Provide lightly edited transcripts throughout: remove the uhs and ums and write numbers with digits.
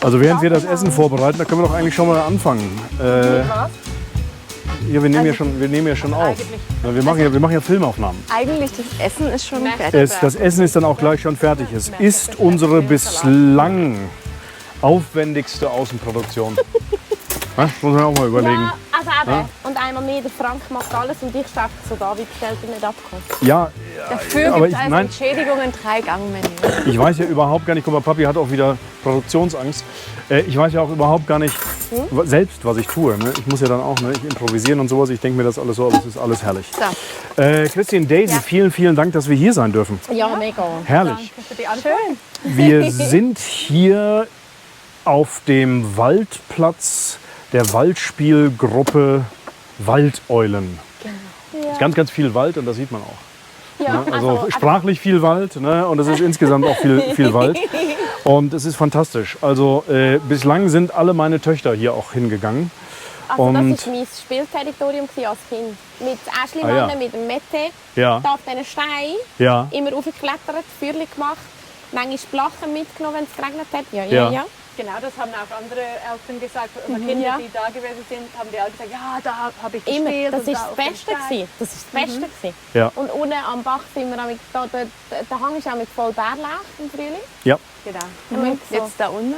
Also während wir das Essen vorbereiten, da können wir doch eigentlich schon mal anfangen. Was? Ja, wir nehmen ja schon auf. Ja, wir machen ja Filmaufnahmen. Eigentlich das Essen ist schon fertig. Das Essen ist dann auch gleich schon fertig. Es ist unsere bislang aufwendigste Außenproduktion. Das muss man auch mal überlegen. Ja, also eben. Und einmal mehr, der Frank macht alles und ich stehe so da, wie bestellt er nicht abkommt. Ja, Dafür aber gibt es als Entschädigung ein 3-Gang-Menü. ich weiß ja überhaupt gar nicht, guck mal, Papi hat auch wieder Produktionsangst. Ich weiß ja auch überhaupt gar nicht selbst, was ich tue. Ne? Ich muss ja dann auch ich improvisieren und sowas. Ich denke mir das alles so, aber es ist alles herrlich. So. Christine, Daisy, vielen, vielen Dank, dass wir hier sein dürfen. Ja, mega. Herrlich. Danke für die Antwort. Schön. Wir sind hier auf dem Waldplatz der Waldspielgruppe Waldeulen. Genau. Es ist ganz, ganz viel Wald und das sieht man auch. Ja, Ne? Also sprachlich viel Wald, ne? Und es ist insgesamt auch viel Wald. Und es ist fantastisch. Also bislang sind alle meine Töchter hier auch hingegangen. Also Und- das war mein Spielterritorium als Kind. Mit Äschli Ah, ja. mit dem Mette, Ja, da auf diesen Steinen, ja. immer raufgeklettert, Feuerchen gemacht, manchmal Blachen mitgenommen, wenn es geregnet hat. Ja, Ja. ja, ja. Genau, das haben auch andere Eltern gesagt. Oder Kinder, Ja. die da gewesen sind, haben die alle gesagt, ja, da habe ich Immer. gespielt. Das und war da das auf dem Beste. Stein. Gewesen. Das ist das Beste. Gewesen. Ja. Und unten am Bach sind wir auch der Hang ist auch mit voll Bärlauch im Frühling. Ja. Genau. Haben wir so- Jetzt da unten.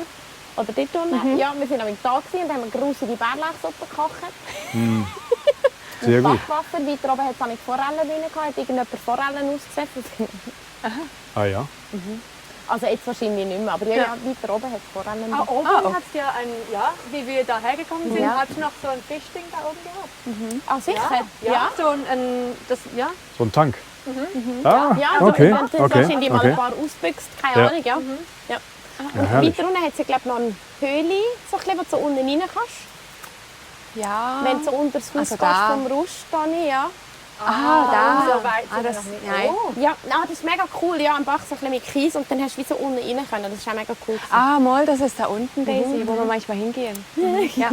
Oder dort unten. Ja, wir sind auch da gewesen und haben eine grusige Bärlauchsuppe gekocht. Sehr gut. Backwasser, weiter oben hat es auch nicht Forellen drin gehabt, hat irgendjemand Forellen ausgesetzt. Ah ja. Also jetzt wahrscheinlich nicht mehr, aber ja, ja weiter oben hat es Forellen. Ah, oben hat es ja wie wir da hergekommen sind, Ja. hat es noch so ein Fischding da oben gehabt. Ah, sicher? Ja, so So ein Tank. Ah, Ja, also okay. wenn das Okay. wahrscheinlich mal Okay. ein paar ausbüchst, keine Ja. Ahnung, ja. Ja. Ja, Und herrlich. weiter unten hat es, glaube ich, noch eine Höhle, so ein bisschen, wo du so unten rein kannst. Ja. Wenn du so unter das Haus Also gehst da. vom Rust, dann, ja. da. So weit Ah, sind wir das, noch nicht. nein. Ja, das ist mega cool, ja, am Bach so ein bisschen mit Kies und dann hast du wie so unten rein können. Das ist auch mega cool. Ah, mal, das ist da unten, Daisy, wo wir manchmal hingehen. Ja.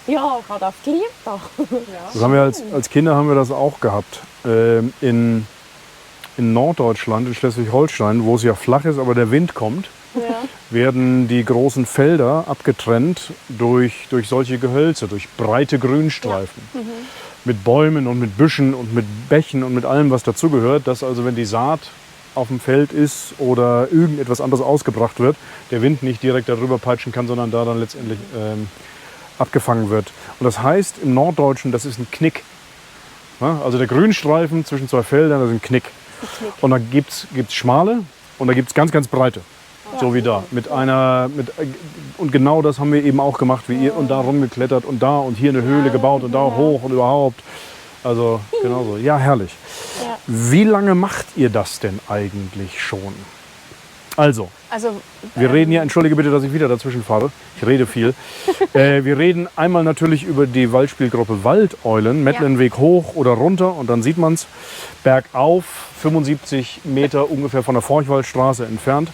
Ja, ich habe das geliebt. Doch. Das haben wir als Kinder haben wir das auch gehabt. In Norddeutschland, in Schleswig-Holstein, wo es ja flach ist, aber der Wind kommt, werden die großen Felder abgetrennt durch solche Gehölze, durch breite Grünstreifen. Mit Bäumen und mit Büschen und mit Bächen und mit allem, was dazugehört, dass also, wenn die Saat auf dem Feld ist oder irgendetwas anderes ausgebracht wird, der Wind nicht direkt darüber peitschen kann, sondern da dann letztendlich abgefangen wird. Und das heißt im Norddeutschen, das ist ein Knick. Ja, also der Grünstreifen zwischen zwei Feldern, das ist ein Knick. Und da gibt's schmale und da gibt es ganz, ganz breite. So wie da. Und genau das haben wir eben auch gemacht, wie ihr. Und da rumgeklettert und da und hier eine Höhle gebaut und da hoch und überhaupt. Also genauso. Ja, herrlich. Ja. Wie lange macht ihr das denn eigentlich schon? Also, Also, wir reden ja, entschuldige bitte, dass ich wieder dazwischen fahre. Ich rede viel. Wir reden einmal natürlich über die Waldspielgruppe Waldeulen. Mettlenweg hoch oder runter und dann sieht man es. Bergauf, 75 Meter ungefähr von der Forchwaldstraße entfernt.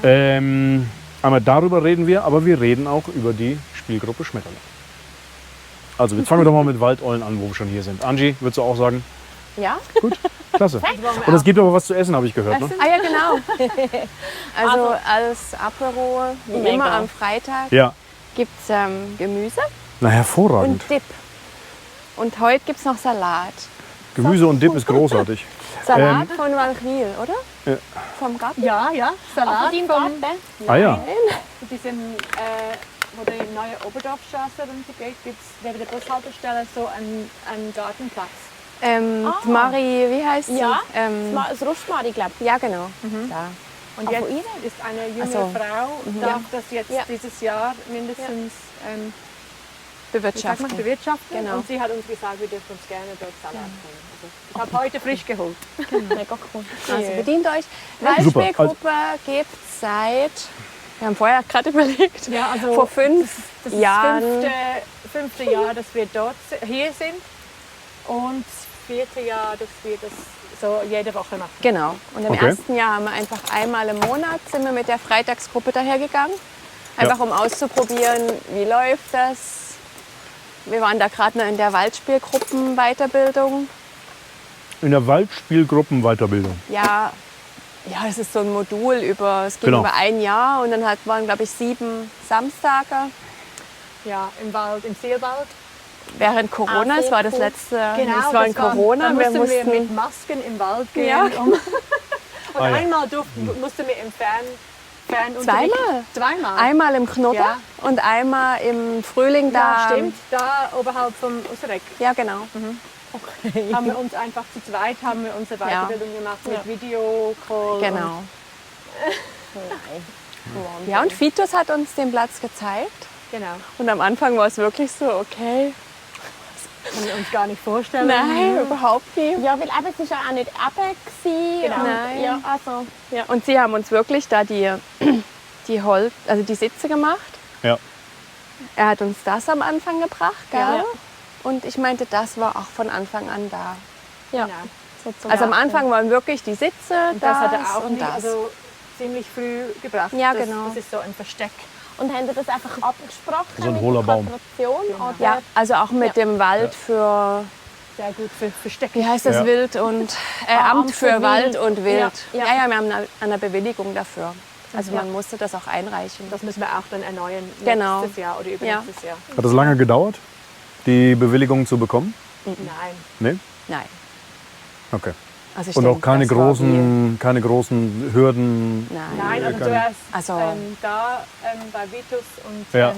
Einmal darüber reden wir, aber wir reden auch über die Spielgruppe Schmetterling. Also jetzt fangen wir doch mal mit Waldeulen an, wo wir schon hier sind. Angie, würdest du auch sagen? Ja? Klasse. Und es gibt aber was zu essen, habe ich gehört. Ne? ah ja, genau. Also als Apero, wie Mega. immer am Freitag, Ja. gibt es Gemüse Na, hervorragend. und Dip. Und heute gibt es noch Salat. Gemüse und Dip ist großartig. Salat von Walchwil, oder? Ja. Vom Garten? Ja, Auf Salat deinem vom Garten? Ah ja. diesem, wo die neue Oberdorfstraße runtergeht, gibt es neben der Bushaltestelle so einen Gartenplatz. Die Marie, wie heißt sie? Ja. Das Das Rostmari, glaube ich. ja, genau. Da. Und Ah, jetzt von ihr? ist eine junge Also, Frau, darf das jetzt Ja. dieses Jahr mindestens wie sagt Bewirtschaften. man, bewirtschaften. Genau. Und sie hat uns gesagt, wir dürfen uns gerne dort Salat bringen. Also, ich habe heute frisch geholt. Mega cool. Also bedient euch. Super. Waldspielgruppe gibt es seit, wir haben vorher gerade überlegt, Ja, also vor 5 das ist Jahren. das fünfte Jahr, dass wir hier sind. Und das 4. Jahr, dass wir das so jede Woche machen. Genau. Und im Okay. ersten Jahr haben wir einfach einmal im Monat sind wir mit der Freitagsgruppe dahergegangen. Einfach um auszuprobieren, wie läuft das. Wir waren da gerade noch in der Waldspielgruppen-Weiterbildung. In der Waldspielgruppen-Weiterbildung. Ja, Ja, es ist so ein Modul es ging Genau. über ein Jahr und dann waren, glaube ich, 7 Samstage. Ja, im Wald, im Seelwald. Während Corona, es war das cool. letzte, Genau, es war in Corona. Da Wir mussten wir mit mussten, Masken im Wald gehen. Ja. Und Ah, ja. einmal mussten wir im Fernunterricht. Zweimal? Zweimal. einmal im Knotter Ja. und einmal im Frühling Ja, da. stimmt. Da oberhalb vom Usserek Ja, genau. haben wir uns einfach zu zweit unsere Weiterbildung gemacht mit Videocall. Genau. Ja, und Fitus hat uns den Platz gezeigt. Genau. Und am Anfang war es wirklich so, okay, Können wir uns gar nicht vorstellen. nein, überhaupt nicht. Ja, weil eben, es war ja auch nicht eben. Genau. Und, Nein. ja, also, Ja, und sie haben uns wirklich da die Sitze gemacht. Ja. Er hat uns das am Anfang gebracht, gell? Ja. Und ich meinte, das war auch von Anfang an da. ja. Genau. So Also am Anfang waren wirklich die Sitze, Und das hat er auch und nicht, das. also ziemlich früh gebracht. Ja, das, genau. Das ist so ein Versteck. Und haben Sie das einfach abgesprochen So ein mit hohler der Baum. Kooperation? Oder? Ja, also auch mit Ja. dem Wald für, Sehr gut für Versteck. wie heißt das, Ja. Wild und Amt für Wild. Wald und Wild. Ja. Ja, wir haben eine Bewilligung dafür. Also man musste das auch einreichen. Das müssen wir auch dann erneuern Genau. nächstes Jahr oder übernächstes Jahr. Hat das lange gedauert, die Bewilligung zu bekommen? Nein. Nee? Nein. Okay. Also ich Und denke, auch keine das war keine großen Hürden? Nein. Nein, also keine- zuerst Also- da bei Vitus und Ja.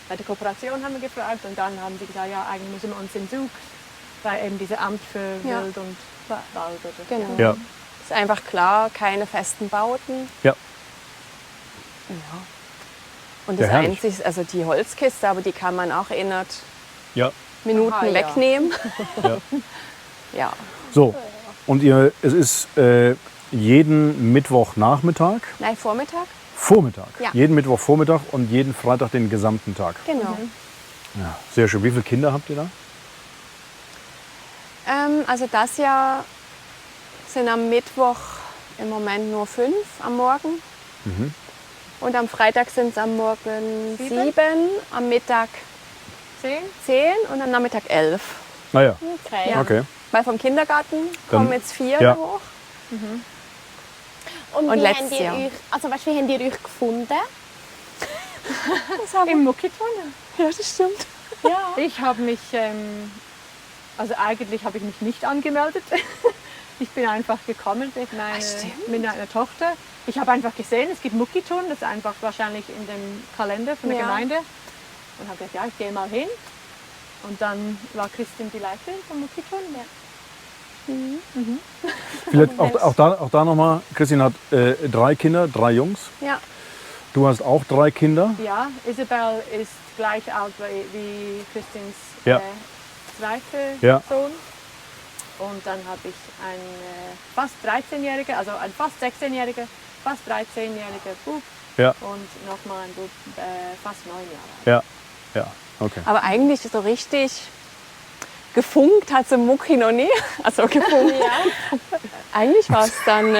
bei der Kooperation haben wir gefragt und dann haben sie gesagt, ja, eigentlich müssen wir uns in Zug bei eben diesem Amt für Ja. Wild und Wald. Oder Genau. Ja. Ist einfach klar, keine festen Bauten. Ja. Ja. Und Ja, das herrlich. Einzige, also die Holzkiste, aber die kann man auch innerhalb Ja. Minuten Aha, ja. wegnehmen. Ja. Ja. So, und es ist jeden Mittwochnachmittag, Nein, Vormittag? Vormittag. Ja. Jeden Mittwochvormittag und jeden Freitag den gesamten Tag. Genau. Ja, sehr schön. Wie viele Kinder habt ihr da? Also das Jahr sind am Mittwoch im Moment nur 5 am Morgen. Mhm. Und am Freitag sind es am Morgen 7, 7, am Mittag 10? 10 und am Nachmittag 11. Naja, Okay. Ja. okay. Weil vom Kindergarten kommen jetzt 4 ja. hoch. Und, Und wie letztes habt ihr Jahr. euch, also weißt, wie habt ihr euch gefunden? Im Muckiton. Ja, das stimmt. Ja. Ich habe mich, also eigentlich habe ich mich nicht angemeldet. Ich bin einfach gekommen mit stimmt. meiner Tochter. Ich habe einfach gesehen, es gibt Muckiton, das ist einfach wahrscheinlich in dem Kalender von der Ja. Gemeinde. Und habe gesagt, ja, ich gehe mal hin. Und dann war Christine die Leiterin von Muckiton. Vielleicht auch da nochmal. Christine hat 3 Kinder, 3 Jungs. Ja. Du hast auch 3 Kinder. Ja, Isabel ist gleich alt wie Christines Ja. zweiter Ja. Sohn. Und dann habe ich einen fast 13-jährigen, also ein fast 16-jähriger, fast 13-jähriger Bub Ja, und nochmal ein Bub fast 9 Jahre alt. ja, ja, okay. Aber eigentlich so richtig gefunkt hat sie Mucki noch nie. Also gefunkt. Eigentlich war es dann.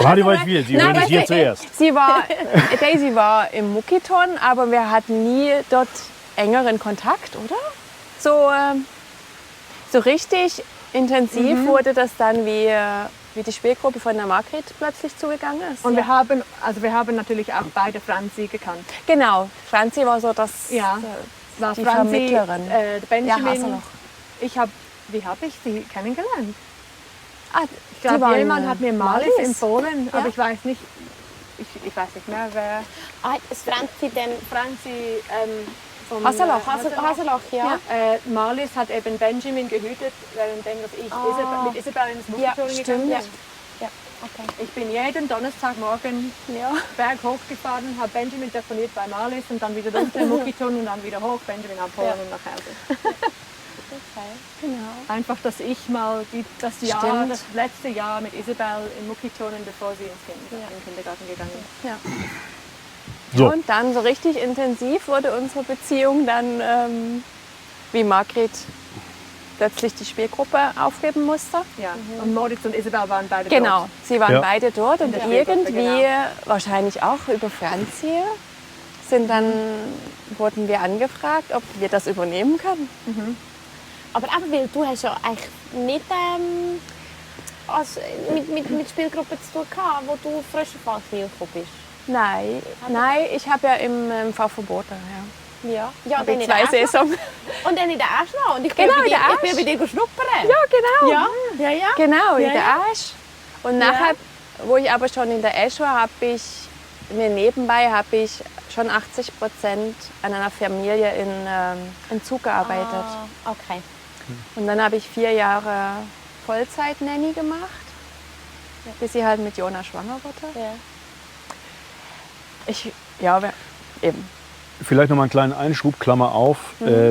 Radio weiß viel, Sie hören es hier zuerst. Daisy war im Muckiton, aber wir hatten nie dort engeren Kontakt, oder? So richtig intensiv wurde das dann, wie die Spielgruppe von der Margret plötzlich zugegangen ist. Und wir haben natürlich auch beide Franzi gekannt. Genau, Franzi war so das. Ja. War Die Franzi, Vermittlerin. Benjamin. Ja, Haselloch. Wie habe ich sie kennengelernt? Ah, Ich glaube, waren, jemand hat mir Malis empfohlen, Ja. aber ich weiß nicht, ich weiß nicht mehr, wer. Ah, ist Franzi denn Franzi vom Haselloch. Haselloch, ja? Marlies hat eben Benjamin gehütet, währenddem dass ich mit Isabel ins Muckiton gegangen bin. Ja. Ja, okay. Ich bin jeden Donnerstagmorgen berghoch gefahren, habe Benjamin telefoniert bei Marlies und dann wieder runter Muckiton und dann wieder hoch, Benjamin abholen und nach Hause. Genau. Einfach, dass ich mal das letzte Jahr mit Isabel in Muckitonen, bevor sie in den Kindergarten gegangen ist. Ja. So, Und dann so richtig intensiv wurde unsere Beziehung dann, wie Margret plötzlich die Spielgruppe aufgeben musste. Ja. Und Moritz und Isabel waren beide Genau, dort. sie waren Ja. beide dort und der Spielgruppe, irgendwie, wahrscheinlich auch über Franzi, wurden wir angefragt, ob wir das übernehmen können. Aber eben, weil du hast ja eigentlich nicht mit Spielgruppen zu tun gehabt, wo du frisch auf Walchwil gekommen bist? Nein, ich habe ja im VfB Boden, ja. Ja. Ja, Habe ich 2 Saison. Und dann in der Asch noch. Und ich Genau, bin in der bei dir schnuppern. Ja, genau. Ja. Genau, in Ja, der ja. Asch. Und nachher, wo ich aber schon in der Asch war, habe ich schon 80% an einer Familie in Zug gearbeitet. Ah, okay. Und dann habe ich 4 Jahre Vollzeit-Nanny gemacht, bis sie halt mit Jona schwanger wurde. Ja. Eben. Vielleicht noch mal einen kleinen Einschub, Klammer auf,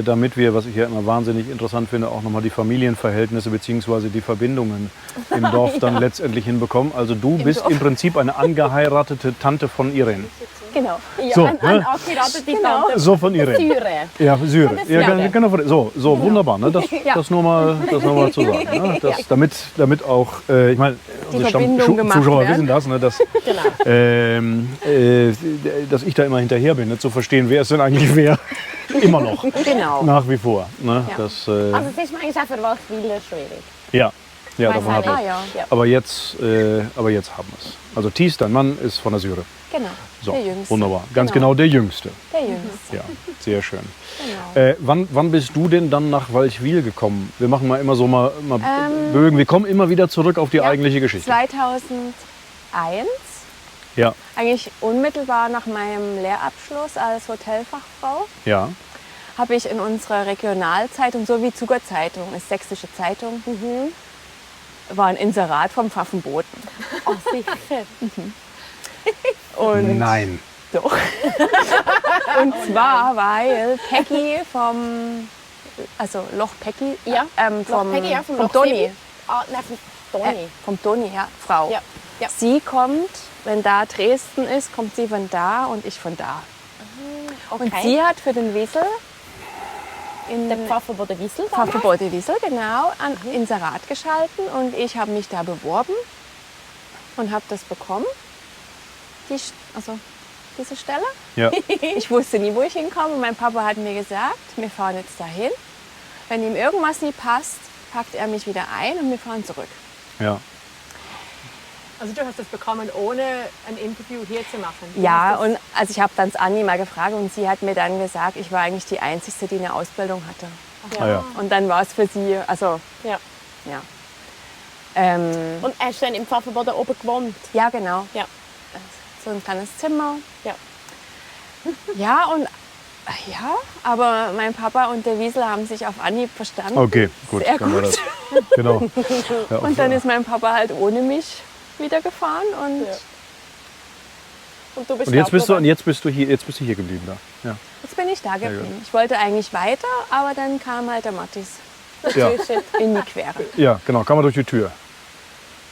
damit wir, was ich ja immer wahnsinnig interessant finde, auch noch mal die Familienverhältnisse bzw. die Verbindungen im Dorf dann letztendlich hinbekommen. Also du bist im Prinzip eine angeheiratete Tante von Irene. Genau. Ja, So, ein angeheiratete Tante. So von Irene. Syre. Ja, Syre. Ja, Syre. genau. So wunderbar. Ne? Das nur mal zu sagen. Ne? Damit auch, ich meine, unsere Verbindung gemacht Zuschauer werden. wissen das, ne? Dass, dass ich da immer hinterher bin, ne? Zu verstehen, wer ist denn eigentlich wer. Immer noch. Genau. Nach wie vor. Ne? Ja. Das, Also es ist manchmal auch für Walchwiler schwierig. ja, Weiß davon auch hat nicht. er. Ja, Aber jetzt haben wir es. Also Thies, dein Mann, ist von der Syre. genau. So, Der Jüngste. wunderbar. Ganz genau der Jüngste. Der Jüngste. Ja, sehr schön. Genau. Wann bist du denn dann nach Walchwil gekommen? Wir machen mal immer so mal Bögen. Wir kommen immer wieder zurück auf die eigentliche Geschichte. 2001, Ja, eigentlich unmittelbar nach meinem Lehrabschluss als Hotelfachfrau, ja. habe ich in unserer Regionalzeitung, so wie Zuger Zeitung, ist sächsische Zeitung, war ein Inserat vom Pfaffenboden. Oh, sicher. Und Nein. Doch. Und zwar, weil Peggy also Loch Peggy, Ja, vom Peggy, ja, vom vom Loch Toni, Sebi. Ah, nein, von Toni. vom Toni, ja, Frau. Ja, ja. Sie kommt, wenn da Dresden ist, kommt sie von da und ich von da. Okay. Und sie hat für den Wiesel in Der Pfaffenboden Wiesel. Pfaffenboden Wiesel, genau, an Inserat geschalten und ich habe mich da beworben und habe das bekommen. Diese Stelle. Ja. Ich wusste nie, wo ich hinkomme. Und mein Papa hat mir gesagt, wir fahren jetzt dahin. Wenn ihm irgendwas nie passt, packt er mich wieder ein und wir fahren zurück. Ja. Also du hast es bekommen, ohne ein Interview hier zu machen? Du Ja, hast das- und also ich habe dann Anni mal gefragt und sie hat mir dann gesagt, ich war eigentlich die Einzige, die eine Ausbildung hatte. Ah, ja. Und dann war es für sie, also Ja. ja. Und hast du dann im Pfaffenboden oben gewohnt? Ja, genau. Ja. So ein kleines Zimmer. Ja. Ja, und ja, aber mein Papa und der Wiesel haben sich auf Anhieb verstanden. Okay, gut. Sehr dann war gut. das. Genau. Ja, Und dann ist mein Papa halt ohne mich wieder gefahren und Ja. Und du bist und jetzt bist du Hauptprogramm. jetzt bist du hier geblieben da. Ja. jetzt bin ich da gut. geblieben. Ich wollte eigentlich weiter, aber dann kam halt der Mattis Ja. in die Quere. Ja, genau. Kann man durch die Tür.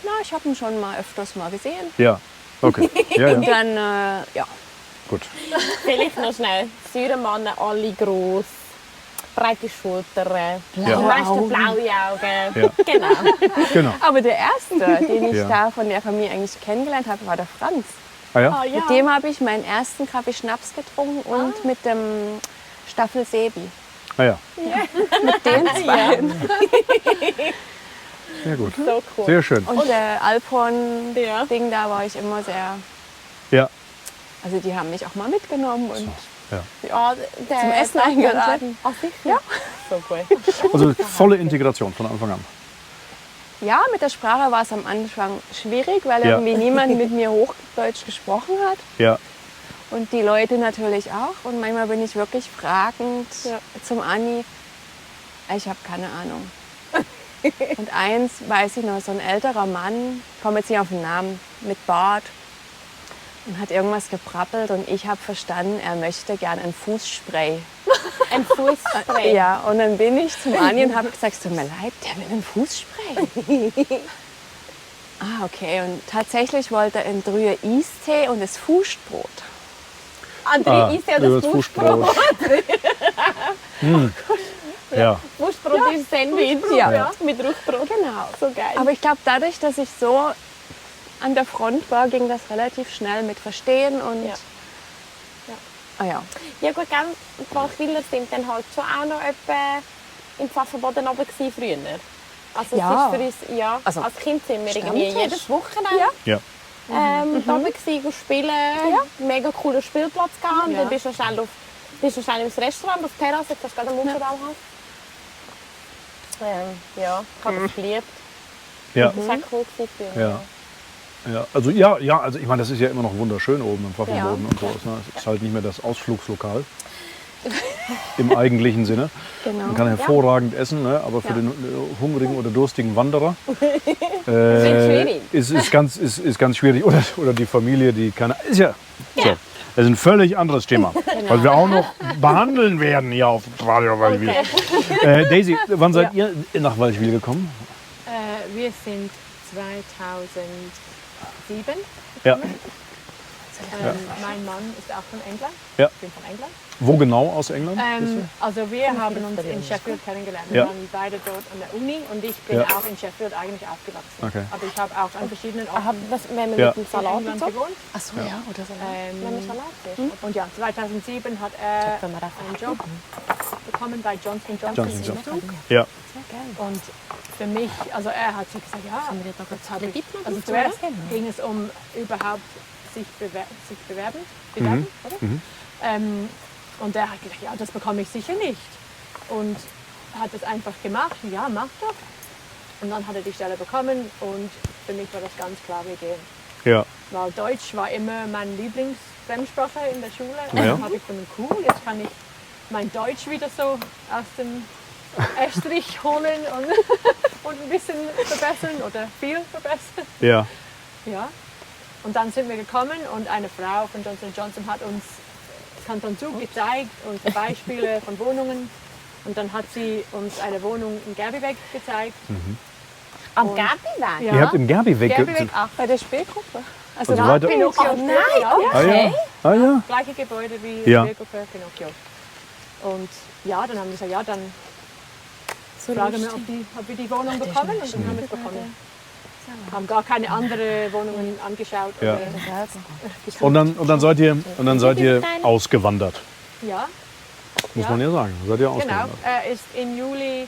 Na, ich habe ihn schon mal öfters mal gesehen. Ja. Okay. Ja, Und ja. dann, ja. Gut. Vielleicht noch schnell. Säuremannen, alle gross, breite Schultern, die Ja. meisten blaue Augen. Ja. Genau. Genau. Aber der erste, den ich Ja. da von der Familie eigentlich kennengelernt habe, war der Franz. Ah ja? Ah, ja. Mit dem habe ich meinen ersten Kaffee Schnaps getrunken und mit dem Staffel Sebi. Ah ja. Mit den zwei. Sehr gut. So cool. Sehr schön. Und der Alphorn-Ding, Ja. da war ich immer sehr. Ja. Also die haben mich auch mal mitgenommen und Ja. Ah, der Zum Essen eingeladen. Ah, sicher? Ja. So gut. Also volle Integration von Anfang an. Ja, mit der Sprache war es am Anfang schwierig, weil Ja. irgendwie niemand mit mir Hochdeutsch gesprochen hat. Ja. Und die Leute natürlich auch. Und manchmal bin ich wirklich fragend zum Anni. Ich habe keine Ahnung. Und eins weiß ich noch, so ein älterer Mann, ich komme jetzt nicht auf den Namen, mit Bart und hat irgendwas geprappelt und ich habe verstanden, er möchte gern ein Fußspray. Ein Fußspray. Ja, und dann bin ich zum Anni und habe gesagt, es tut mir leid, der will ein Fußspray. Ah, okay. Und tatsächlich wollte er ein Brühe Eistee und das Fußbrot. André isst ja über das Fußbrot. Ja. Fußbrot ist Sandwich. Ja. Mit Rückbrot. Genau. So geil. Aber ich glaube, dadurch, dass ich so an der Front war, ging das relativ schnell mit Verstehen und Ja. Ah ja. Ja gut, gell, die Walchwiler sind dann halt schon auch noch etwa im Pfaffenboden oben gewesen früher. Also Ja. es ist für uns, ja, Also, als Kind sind wir irgendwie Stammtisch. jedes Wochenende Ja. da gewesen, spielen. Mega cooler Spielplatz gehabt. Und Ja. dann bist du schnell ins Restaurant, auf die Terrasse, jetzt hast du gerade einen Musterraum. Ja, ich habe es geliebt. Ja. Das war cool gewesen für mich. Ja. Ja, also ich meine, das ist ja immer noch wunderschön oben im Pfaffenboden und so. Es ist halt nicht mehr das Ausflugslokal im eigentlichen Sinne. Genau. Man kann hervorragend essen, ne? Aber für den hungrigen oder durstigen Wanderer schwierig. ist ganz schwierig. Oder die Familie, die keine... Ist ja. So. Das ist ein völlig anderes Thema, was wir auch noch behandeln werden hier auf Radio Waldwil. Daisy, wann seid ihr nach Waldwil gekommen? Wir sind 2007. Ja. Mein Mann ist auch von England. Ja. Ich bin von England. Wo genau aus England? Also wir haben uns in Sheffield kennengelernt. Ja. Wir waren beide dort an der Uni und ich bin Ja. auch in Sheffield eigentlich aufgewachsen. Okay. Aber ich habe auch an verschiedenen Orten Wenn wir Ja. mit dem in Salat und England so. gewohnt. Ach so, ja, oder so. Wenn wir Salat essen. Und ja, 2007 hat er einen Job bekommen bei Johnson Johnson Johnson im Johnson. Zug. Ja. Und für mich, also er hat sich gesagt, ja, jetzt habe ich, also zuerst ging es um überhaupt sich bewerben, oder? Und er hat gesagt, ja, das bekomme ich sicher nicht. Und hat es einfach gemacht, ja, mach doch. Und dann hat er die Stelle bekommen und für mich war das ganz klar, wir gehen. Ja. Weil Deutsch war immer mein Lieblingsfremdsprache in der Schule. Und Ja. dann habe ich gefunden, cool, jetzt kann ich mein Deutsch wieder so aus dem Estrich holen und ein bisschen verbessern oder viel verbessern. Ja. Ja. Und dann sind wir gekommen und eine Frau von Johnson Johnson hat uns Kanton Zug gezeigt und Beispiele von Wohnungen. Und dann hat sie uns eine Wohnung in Gerbiweg gezeigt. Am Gerbiweg? Ja. Ihr habt im Gerbiweg Gerbiweg 8. Bei der Spielgruppe. Also weiter. Pinocchio nein, ja. Ah ja. Ah ja. Gleiche Gebäude wie Ja. Spielgruppe Pinocchio. Und ja, dann haben wir gesagt, ja, dann fragen wir, ob wir die Wohnung bekommen. Und dann haben wir es bekommen. Haben gar keine andere Wohnungen angeschaut. Ja. Oder gesucht. Und dann seid ihr ausgewandert, Ja, muss Ja. man ja sagen. Seid ihr genau. ausgewandert. Er ist in Juni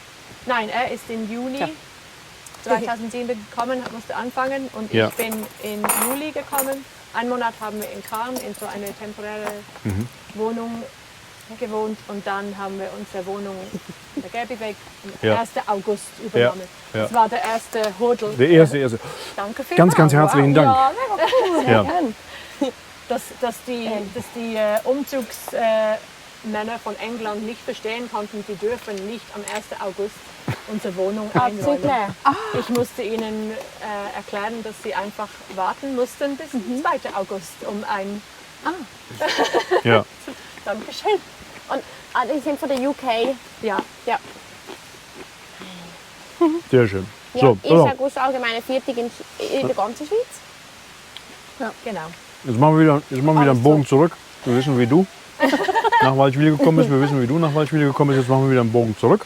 2007 gekommen, musste anfangen. Und Ja. ich bin in Juli gekommen. Einen Monat haben wir in Caen in so eine temporäre Wohnung gewohnt. Und dann haben wir unsere Wohnung in der Gerbiweg am Ja. 1. August übernommen. Ja. Das war der erste Hurdle. Der erste. Danke vielmals. Ganz herzlichen Dank. Ja, mega cool. Ja. Dass die Umzugsmänner von England nicht verstehen konnten, die dürfen nicht am 1. August unsere Wohnung einräumen. Ich musste ihnen erklären, dass sie einfach warten mussten bis 2. August, um ein Ja. Dankeschön. Und die sind von der UK. Ja, Ja. Sehr schön. Ja, So, ich pass auf. sage aus allgemeiner Viertig in der ganzen Schweiz. genau. Jetzt machen wir wieder einen Bogen zurück. Wir wissen, wie du nach Waldschwil gekommen bist. Wir wissen, wie du nach Waldschwil gekommen bist. Jetzt machen wir wieder einen Bogen zurück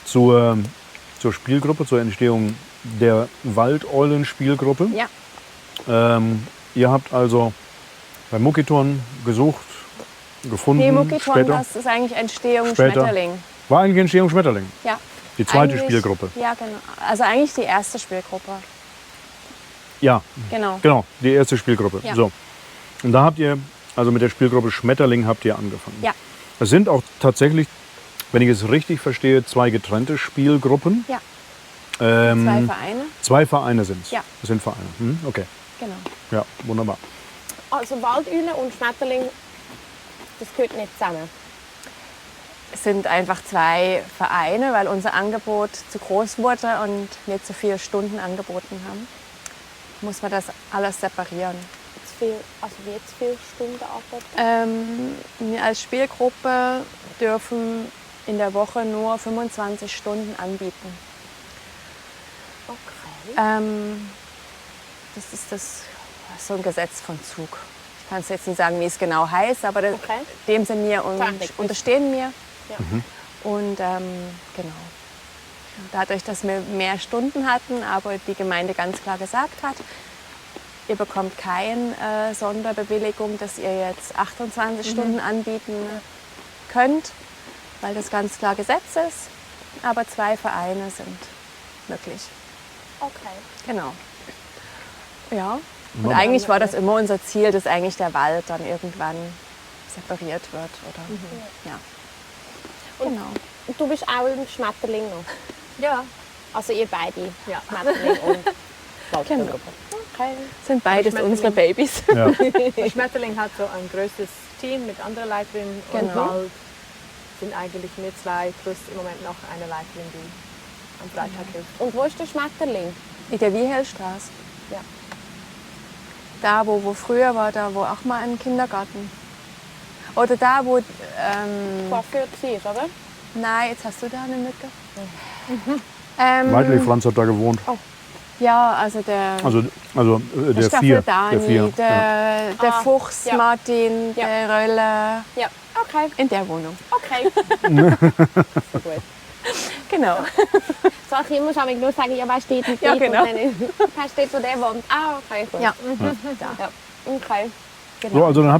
zur Spielgruppe, zur Entstehung der Waldeulen-Spielgruppe. Ja. Ihr habt also bei Muckiton gesucht, gefunden. Nee, Muckiton, später. das ist eigentlich Entstehung Später. Schmetterling. War eigentlich Entstehung Schmetterling. Ja. Die zweite Eigentlich- Spielgruppe. Ja, genau. Also eigentlich die erste Spielgruppe. Ja, Genau. genau, die erste Spielgruppe. Ja. So. Und da habt ihr, also mit der Spielgruppe Schmetterling habt ihr angefangen. Ja. Es sind auch tatsächlich, wenn ich es richtig verstehe, zwei getrennte Spielgruppen. Ja. Ähm, Zwei Vereine. Zwei Vereine sind es. Ja. Das sind Vereine. Okay, Genau. ja, wunderbar. Also Waldeule und Schmetterling, das gehört nicht zusammen. Es sind einfach zwei Vereine, weil unser Angebot zu groß wurde und wir zu viele Stunden angeboten haben. Muss man das alles separieren. Wie jetzt viele Stunden arbeiten? Wir als Spielgruppe dürfen in der Woche nur 25 Stunden anbieten. Okay. Das ist so ein Gesetz von Zug. Ich kann es jetzt nicht sagen, wie es genau heißt, aber Okay. dem sind wir und Fertig. unterstehen wir. Ja. Und genau. Dadurch, dass wir mehr Stunden hatten, aber die Gemeinde ganz klar gesagt hat, ihr bekommt keine Sonderbewilligung, dass ihr jetzt 28 Stunden anbieten könnt, weil das ganz klar Gesetz ist. Aber zwei Vereine sind möglich. Okay. Genau. Ja. Und eigentlich war das immer unser Ziel, dass eigentlich der Wald dann irgendwann separiert wird. Oder, ja. Genau. Und du bist auch im Schmetterling noch? Ja. Also ihr beide? Ja. Schmetterling und Waldvögel. Okay. Sind beides Schmetterling. unsere Babys. Ja. Der Schmetterling hat so ein größeres Team mit anderen Leiterinnen. Und Genau. Wald sind eigentlich wir zwei plus im Moment noch eine Leiterin, die am Freitag hilft. Und wo ist der Schmetterling? In der Wiehelstraße. Ja. Da, wo früher war, da wo auch mal ein Kindergarten. Oder da, wo... Coiffeur war, oder? nein, jetzt hast du da eine Mücke. Weidlich Franz hat da gewohnt. Ja, also der... Also der Staffel vier. Dani, Der vier. Ja. der Fuchs, ja. Martin, Ja. der Röller. Ja. Okay. In der Wohnung. Okay. So gut. Genau. Soll ich immer schon nur sagen, ja, wer steht mit Ja, dem? genau. Und dann, wer steht wo der wohnt? Ah, okay, gut. Ja. Ja. Okay. So, also dann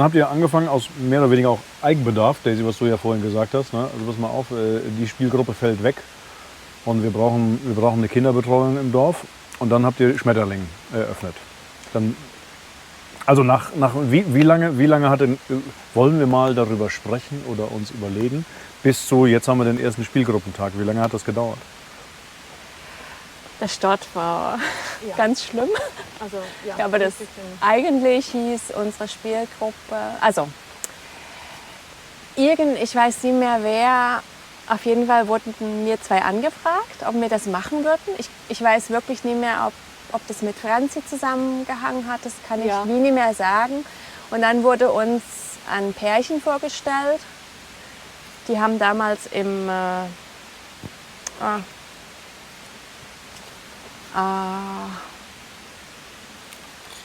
habt ihr angefangen aus mehr oder weniger auch Eigenbedarf, Daisy, was du ja vorhin gesagt hast. Ne? Also pass mal auf, die Spielgruppe fällt weg und wir brauchen eine Kinderbetreuung im Dorf. Und dann habt ihr Schmetterling eröffnet. Dann, also wie lange hat denn, wollen wir mal darüber sprechen oder uns überlegen, bis zu, jetzt haben wir den ersten Spielgruppentag. Wie lange hat das gedauert? Der Start war Ja. ganz schlimm. Also, ja, Ja, aber das ein bisschen. eigentlich hieß unsere Spielgruppe, also ich weiß nicht mehr wer, auf jeden Fall wurden mir zwei angefragt, ob wir das machen würden. Ich weiß wirklich nicht mehr, ob das mit Franzi zusammengehangen hat, das kann ich Ja. wie nicht mehr sagen. Und dann wurde uns ein Pärchen vorgestellt, die haben damals im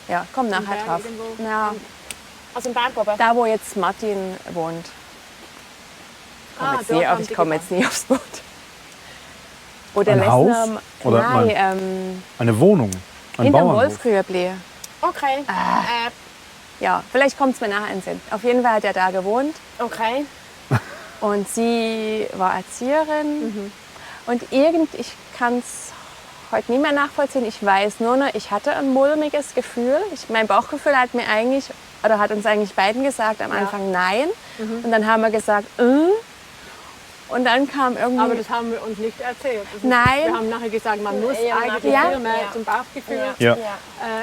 ja, komm nachher Berg drauf. irgendwo? Ja, Also im Berg oben? da, wo jetzt Martin wohnt. Ich komme jetzt nie aufs Boot. Wo der Ein Haus? Lessner, Oder nein, Eine Wohnung? Ein hinterm Bauernhof? Wolfgrübli. Okay. Ja, vielleicht kommt es mir nachher in den Sinn. Auf jeden Fall hat er da gewohnt Okay. und sie war Erzieherin. Und ich kann es heute nicht mehr nachvollziehen. Ich weiß nur noch, ich hatte ein mulmiges Gefühl. Mein Bauchgefühl hat mir eigentlich, oder hat uns eigentlich beiden gesagt am Anfang nein. Und dann haben wir gesagt, Und dann kam irgendwie... Aber das haben wir uns nicht erzählt. Nein. Wir haben nachher gesagt, man muss Ja, eigentlich ja. viel mehr Ja. zum Bauchgefühl Ja.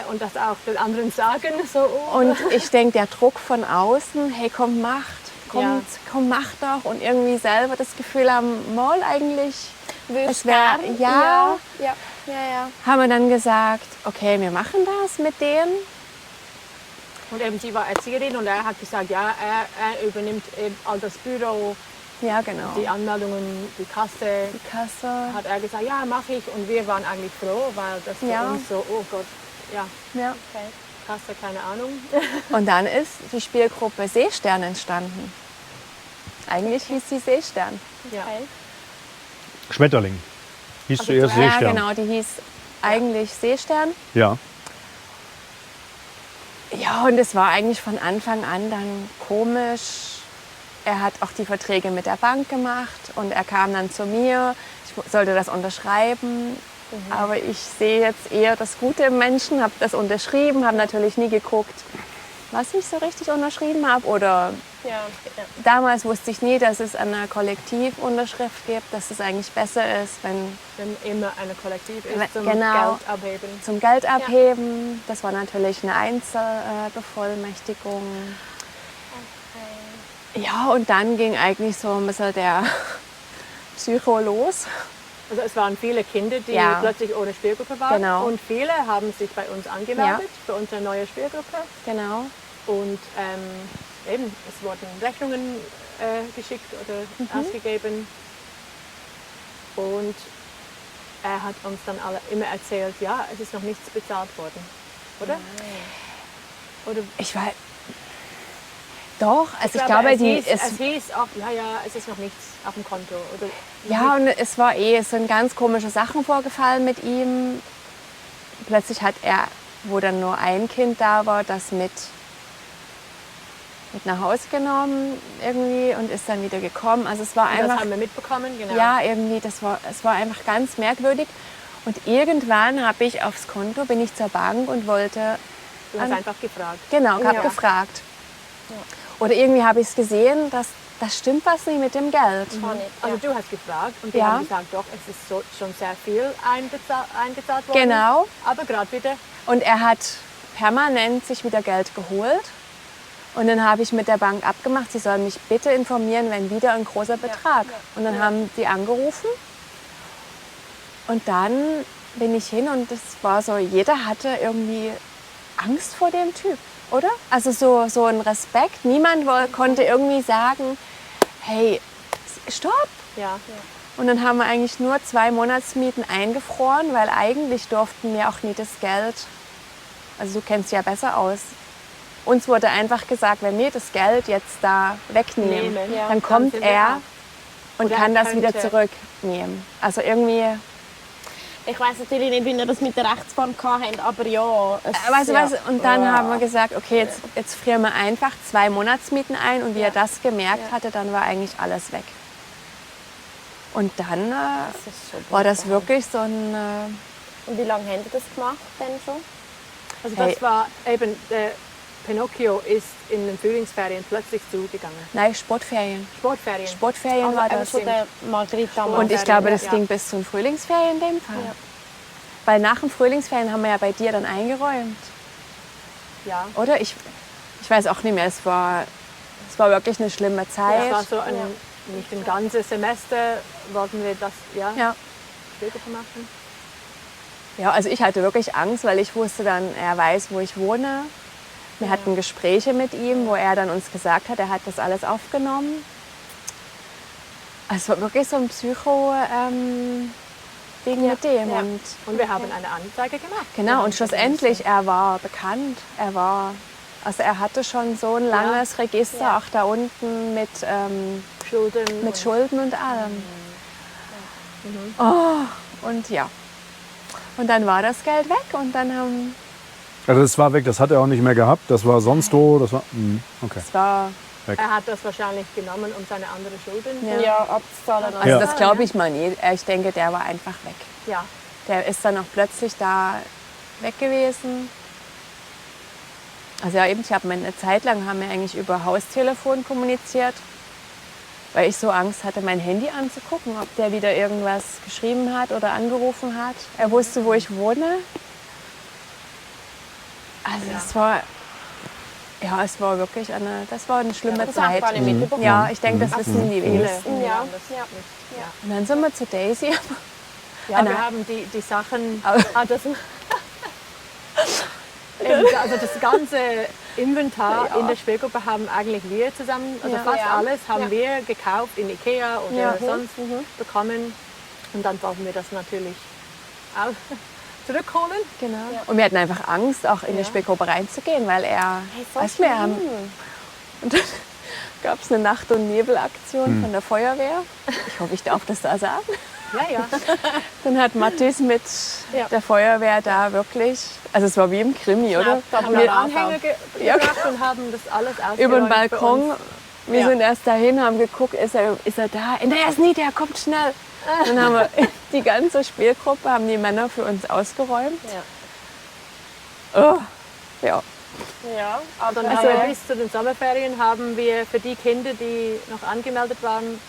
und das auch den anderen sagen. So, oh. Und ich denke, der Druck von außen, hey, komm, macht, Ja. komm, mach doch. Und irgendwie selber das Gefühl haben, mal eigentlich, Es wär- ja. Ja. Ja. haben wir dann gesagt, okay, wir machen das mit denen. Und eben sie war Erzieherin und er hat gesagt, ja, er übernimmt eben all das Büro, Ja, genau. die Anmeldungen, die Kasse. Die Kasse. Hat er gesagt, ja, mache ich. Und wir waren eigentlich froh, weil das für Ja. uns so, oh Gott, ja, Ja. Kasse, keine Ahnung. Und dann ist die Spielgruppe Seestern entstanden. Eigentlich hieß sie Seestern. Ja. Okay. Schmetterling. Hieß Also zuerst zuerst- Seestern. Ja, genau, die hieß eigentlich Seestern. Ja. Ja, und es war eigentlich von Anfang an dann komisch. Er hat auch die Verträge mit der Bank gemacht und er kam dann zu mir. Ich sollte das unterschreiben. Aber ich sehe jetzt eher das Gute im Menschen, habe das unterschrieben, habe natürlich nie geguckt, was ich so richtig unterschrieben habe. Oder Ja. damals wusste ich nie, dass es eine Kollektivunterschrift gibt, dass es eigentlich besser ist, wenn Wenn immer eine Kollektiv Wenn- ist zum genau. Geld abheben. zum Geld abheben. Das war natürlich eine Einzelbevollmächtigung. Ja, und dann ging eigentlich so ein bisschen der Psycho los. Also es waren viele Kinder, die Ja. plötzlich ohne Spielgruppe waren. Genau. Und viele haben sich bei uns angemeldet für unsere neue Spielgruppe. Genau. Und eben, es wurden Rechnungen geschickt oder ausgegeben. Und er hat uns dann alle immer erzählt, ja, es ist noch nichts bezahlt worden. Oder? Oder Ich weiß. Doch, also ich glaube, es hieß auch, ja, es ist noch nichts auf dem Konto. Oder ja, und es sind ganz komische Sachen vorgefallen mit ihm. Plötzlich hat er, wo dann nur ein Kind da war, das mit mit nach Hause genommen irgendwie und ist dann wieder gekommen. Also es war Und einfach, das haben wir mitbekommen, genau. ja, irgendwie, es war einfach ganz merkwürdig. Und irgendwann bin ich zur Bank und wollte, Du hast einfach gefragt. genau, habe Ja. gefragt. Oder irgendwie habe ich es gesehen, dass das stimmt was nicht mit dem Geld. Kann nicht, Also ja. du hast gefragt und die Ja. haben gesagt, doch, es ist schon sehr viel eingezahlt worden. Genau. Aber gerade wieder, Und er hat permanent sich wieder Geld geholt. Und dann habe ich mit der Bank abgemacht, sie sollen mich bitte informieren, wenn wieder ein großer Betrag. Und dann haben die angerufen. Und dann bin ich hin und es war so, jeder hatte irgendwie Angst vor dem Typ, oder? Also so ein Respekt. Niemand konnte irgendwie sagen, hey, stopp. ja. Und dann haben wir eigentlich nur 2 Monatsmieten eingefroren, weil eigentlich durften wir auch nie das Geld, also du kennst ja besser aus. Uns wurde einfach gesagt, wenn wir das Geld jetzt da wegnehmen, Nehmen, ja, dann kommt sind wir er auch. und Oder kann er das wieder könnte- zurücknehmen. Also irgendwie, Ich weiß natürlich nicht, wie ihr das mit der Rechtsform habt, aber ja. weißt du was? Und dann Ja. haben wir gesagt, okay, jetzt frieren wir einfach 2 Monatsmieten ein. Und wie er das gemerkt hatte, dann war eigentlich alles weg. Und dann Das ist schon war das brutal. wirklich so ein... Und wie lange habt ihr das gemacht denn schon? Also Hey. das war eben, der Pinocchio ist in den Frühlingsferien plötzlich zugegangen. Nein, Sportferien. Sportferien. Sportferien war Aber das. schon der Margrit damals. Und ich glaube, das Ja. ging bis zum Frühlingsferien in dem Fall. Ja. Weil nach dem Frühlingsferien haben wir ja bei dir dann eingeräumt, Ja. oder? Ich weiß auch nicht mehr, es war wirklich eine schlimme Zeit. Das war so nicht ein ganzes Semester wollten wir das Ja. später machen. Ja, also ich hatte wirklich Angst, weil ich wusste dann, er weiß, wo ich wohne. Wir hatten Gespräche mit ihm, wo er dann uns gesagt hat, er hat das alles aufgenommen. Also es war wirklich so ein Psycho-Ding mit dem. Ja. Und wir haben eine Anzeige gemacht. Genau, und schlussendlich, er war bekannt. Also er hatte schon so ein langes Register, Ja. auch da unten mit Schulden. mit und- Schulden und allem. Oh, und ja. Und dann war das Geld weg und dann haben Also das war weg, das hat er auch nicht mehr gehabt. Das war sonst wo. Das war, okay. es war, Er hat das wahrscheinlich genommen, um seine anderen Schulden. Ja. Ja, abzuzahlen. also Ja. das glaube ich mal nicht. Ich denke, der war einfach weg. Ja. Der ist dann auch plötzlich da weg gewesen. Also ja, eben, eine Zeit lang haben wir eigentlich über Haustelefon kommuniziert, weil ich so Angst hatte, mein Handy anzugucken, ob der wieder irgendwas geschrieben hat oder angerufen hat. Er wusste, wo ich wohne. Also es war wirklich das war eine schlimme Das haben Zeit. wir gar nicht mitbekommen. Ja, ich denke, das wissen die wenigsten. Ja. Und dann sind wir zu Daisy. Ja, nein. wir haben die Sachen, Aber- also das ganze Inventar in der Spielgruppe haben eigentlich wir zusammen, also Ja. fast Ja. alles haben Ja. wir gekauft in Ikea oder Ja. sonst bekommen. Und dann wollten wir das natürlich auch zurückholen. Genau. Und wir hatten einfach Angst, auch in die Spielgruppe reinzugehen, weil er, so weißt du, wir haben, und dann gab es eine Nacht- und Nebelaktion von der Feuerwehr. Ich hoffe, ich darf das da sagen. Ja, ja. Dann hat Mathis mit der Feuerwehr da wirklich, also es war wie im Krimi, oder? Da Haben wir Anhänger gebracht und haben das alles ausgeräumt. Über den für Balkon. uns. Wir Ja. sind erst dahin, haben geguckt, ist er da? Der ist nie, der kommt schnell. Dann haben wir die ganze Spielgruppe, haben die Männer für uns ausgeräumt. Oh, ja. Ja, aber Dann haben wir bis zu den Sommerferien haben wir für die Kinder, die noch angemeldet waren,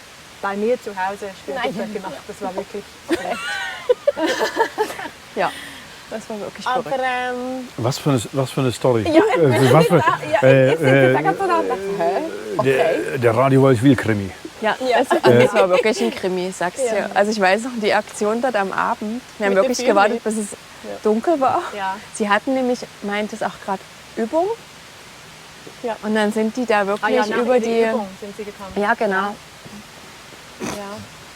bei mir zu Hause Spielgruppe gemacht. Das war wirklich Ja, das war wirklich aber verrückt. Was für eine Story. ja, Was für, okay. der Radio Waldwil-Krimi. Ja, es war wirklich ein Krimi, sag's dir. Also ich weiß noch, die Aktion dort am Abend, wir haben Mit wirklich dem gewartet, bis es dunkel war. ja. Sie hatten nämlich, meint es auch gerade, Übung. Ja. Und dann sind die da wirklich nach über der die, Übung sind sie gekommen. ja genau,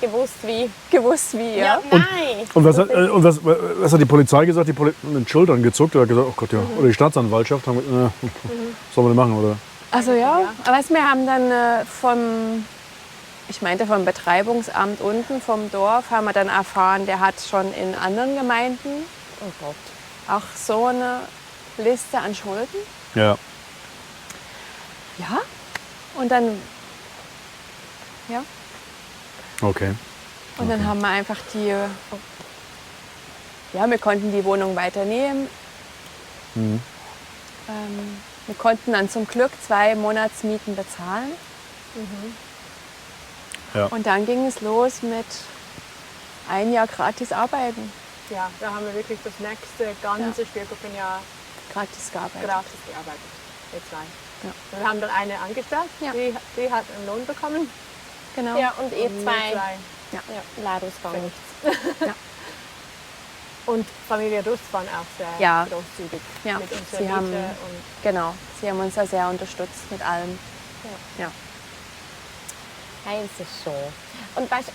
gewusst wie. gewusst wie, ja. Nein. Und was hat die Polizei gesagt? Die mit den Schultern gezuckt oder hat gesagt, oh Gott, ja. Oder die Staatsanwaltschaft haben gesagt, was sollen wir denn machen? Oder? Also ja, aber wir haben dann vom Betreibungsamt unten, vom Dorf, haben wir dann erfahren, der hat schon in anderen Gemeinden Oh Gott. auch so eine Liste an Schulden. Ja. Ja, Und dann, ja, Okay. und dann haben wir einfach wir konnten die Wohnung weiternehmen. Wir konnten dann zum Glück 2 Monatsmieten bezahlen. Ja. Und dann ging es los mit 1 Jahr gratis arbeiten. Ja, da haben wir wirklich das nächste ganze Spielgruppenjahr Gratis gearbeitet. gratis gearbeitet. Wir 2. Ja. Und wir haben dann eine angestellt, Ja. die hat einen Lohn bekommen. Genau. Ja, und ihr Und wir zwei, 2 ja, Lehrausgang. für nichts. Und Familie Rust waren auch sehr Ja. großzügig Ja, mit unserer sie Miete. haben- Und Genau. Sie haben uns da sehr unterstützt mit allem. Ja. Hey, das ist schon. Und weißt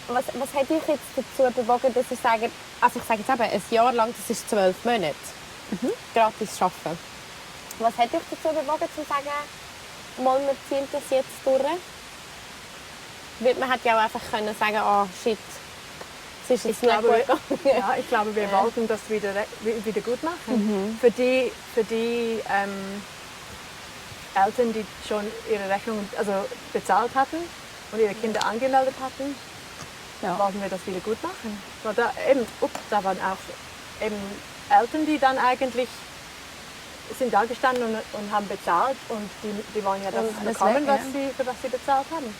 was hat dich jetzt dazu bewogen, dass ich sage, also ich sage jetzt eben, ein Jahr lang, das ist 12 Monate, gratis arbeiten. Was hat dich dazu bewogen, zu sagen, mal, wir ziehen das jetzt durch? Weil man hätte ja auch einfach können sagen, oh shit, es ist jetzt Ich nicht glaube, gut. ich glaube, wir wollten das wieder gut machen. Für die Eltern, die schon ihre Rechnungen bezahlt hatten und ihre Kinder angemeldet hatten, Ja. wollten wir das wieder gut machen. Weil da waren auch eben Eltern, die dann eigentlich sind da gestanden und haben bezahlt und die wollen ja das Und alles bekommen, weg, für was sie bezahlt haben.